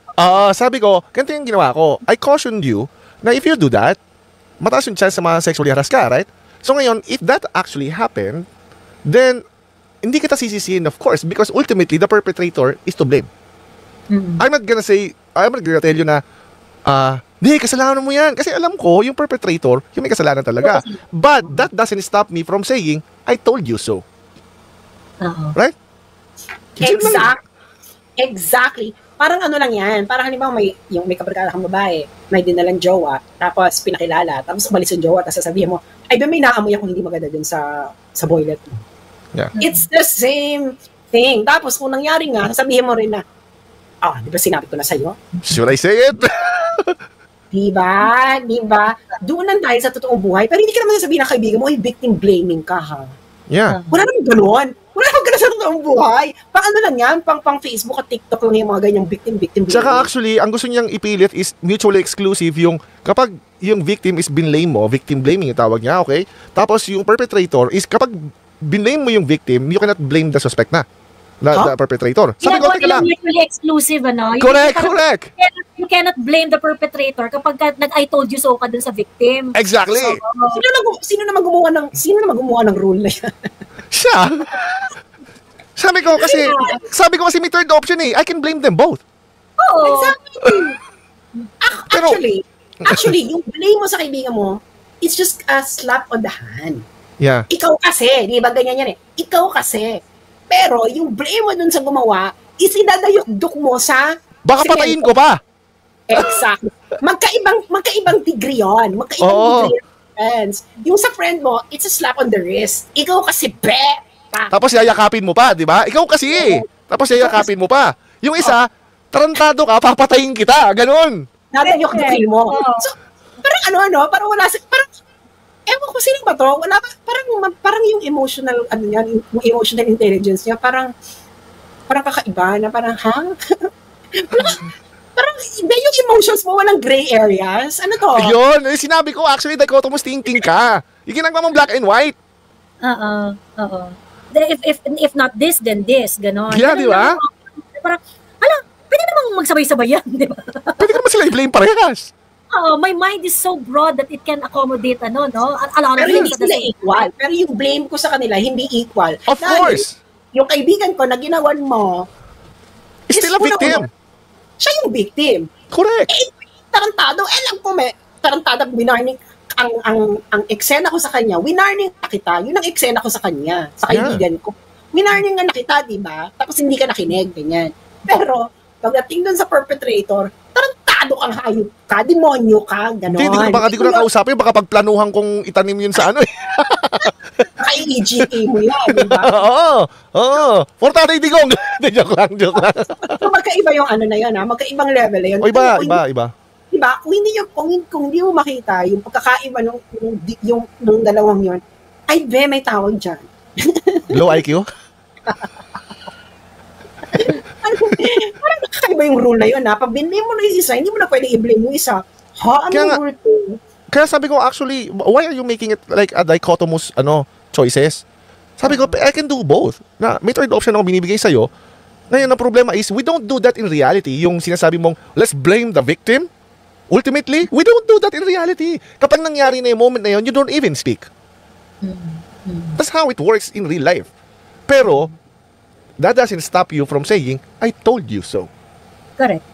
Sabi ko, ganito yung ginawa ko. I cautioned you na if you do that, mataas yung chance na sexually harass ka, right? So ngayon, if that actually happened, then, hindi kita sisisihin, of course, because ultimately, the perpetrator is to blame. Mm-hmm. I'm not gonna tell you na, di, kasalanan mo yan. Kasi alam ko, yung perpetrator, yung may kasalanan talaga. But that doesn't stop me from saying, I told you so. Right? Exactly. Parang ano lang yan. Parang halimbawa may kabarkada kang babae, may dinalang jowa, tapos pinakilala, tapos umalis yung jowa, tapos sasabihin mo, ay ba may naamoy akong hindi maganda dun sa boilet mo. Yeah. It's the same thing. Tapos kung nangyari nga, sasabihin mo rin na, di ba sinabi ko na sa'yo? Should I say it? Diba? Doon lang tayo sa totoong buhay. Pero hindi ka naman sasabihin ng kaibigan mo, victim blaming ka, ha? Yeah. Wala naman gano'n. Wala naman gano'n sa totoong buhay. Pang ano lang yan, pang Facebook at TikTok lang yung mga ganyang victim blaming. Tsaka actually, ang gusto niyang ipilit is mutually exclusive yung kapag yung victim is binlame mo, victim blaming yung tawag niya, okay? Tapos yung perpetrator is kapag binlame mo yung victim, you cannot blame the suspect na. The perpetrator. Sabi ko, teka lang. Mutually exclusive, ano? Correct. You you cannot blame the perpetrator kapag nag-I told you so ka dun sa victim. Exactly. Sino naman gumawa ng rule na yan? Siya. Sabi ko kasi may third option eh. I can blame them both. Oo. Exactly. Pero- Actually, yung blame mo sa kaibigan mo, it's just a slap on the hand. Yeah. Ikaw kasi, di ba ganyan yan eh? Ikaw kasi. Pero yung blame mo dun sa gumawa, isinadayok-duk mo sa... Baka patayin ko pa. Exactly. Magkaibang degree yun. Magkaibang Oo. degree yung friends. Yung sa friend mo, it's a slap on the wrist. Ikaw kasi, Tapos yayakapin mo pa, di ba? Ikaw kasi eh. Tapos yayakapin mo pa. Yung isa, tarantado ka, papatayin kita. Ganon. Nadayok-dukin mo. So, parang parang wala parang, ewan ko sino ba to? Wala ba, parang yung emotional, yung emotional intelligence niya, parang kakaiba na parang, ha? parang, yung emotions mo, walang gray areas. Ano to? Ayun, sinabi ko, actually, dichotomous thinking ka. Yung ginagawa mong black and white. Oo. If not this, then this. Ganon. Yeah, di ba? Parang, pwede namang magsabay-sabay yan, di ba? Pwede ka naman sila i-blame parehas. My mind is so broad that it can accommodate, no? A lot of Pero hindi things. sila equal. Pero yung blame ko sa kanila, hindi equal. Of course. Yung kaibigan ko na ginawan mo, Still a victim. Siya yung victim. Correct. Tarantado, alam ko tarantado, winarning, ang eksena ko sa kanya, winarning na kita, yun ang eksena ko sa kanya, sa kaibigan ko. Winarning na kita, di ba? Tapos hindi ka nakinig, ganyan. Pero, pagdating dun sa perpetrator, tarantado kang hayop ka, demonyo ka, gano'n. Di ko na kausapin, baka pagplanuhan kong itanim yun sa ano eh. Ka-EGA mo yan, di ba? Oo. Portada idigong. Joke lang. So, magkaiba yung na yun, ha? Magkaibang level na yun. O iba. Diba? Kung hindi mo makita yung pagkakaiba nung dalawang yun, ay may tawag dyan. Low IQ? Parang nakakaiba yung rule na yun, ha? Pag binblame mo na yung isa, hindi mo na pwede i-blame yung isa. Anong rule to? Kaya sabi ko, actually, why are you making it like a dichotomous choices? Sabi ko, I can do both. Na may third option ako binibigay sa'yo. Ngayon, ang problema is, we don't do that in reality. Yung sinasabi mong, let's blame the victim. Ultimately, we don't do that in reality. Kapag nangyari na yung moment na yun, you don't even speak. That's how it works in real life. Pero, that doesn't stop you from saying, I told you so. Correct.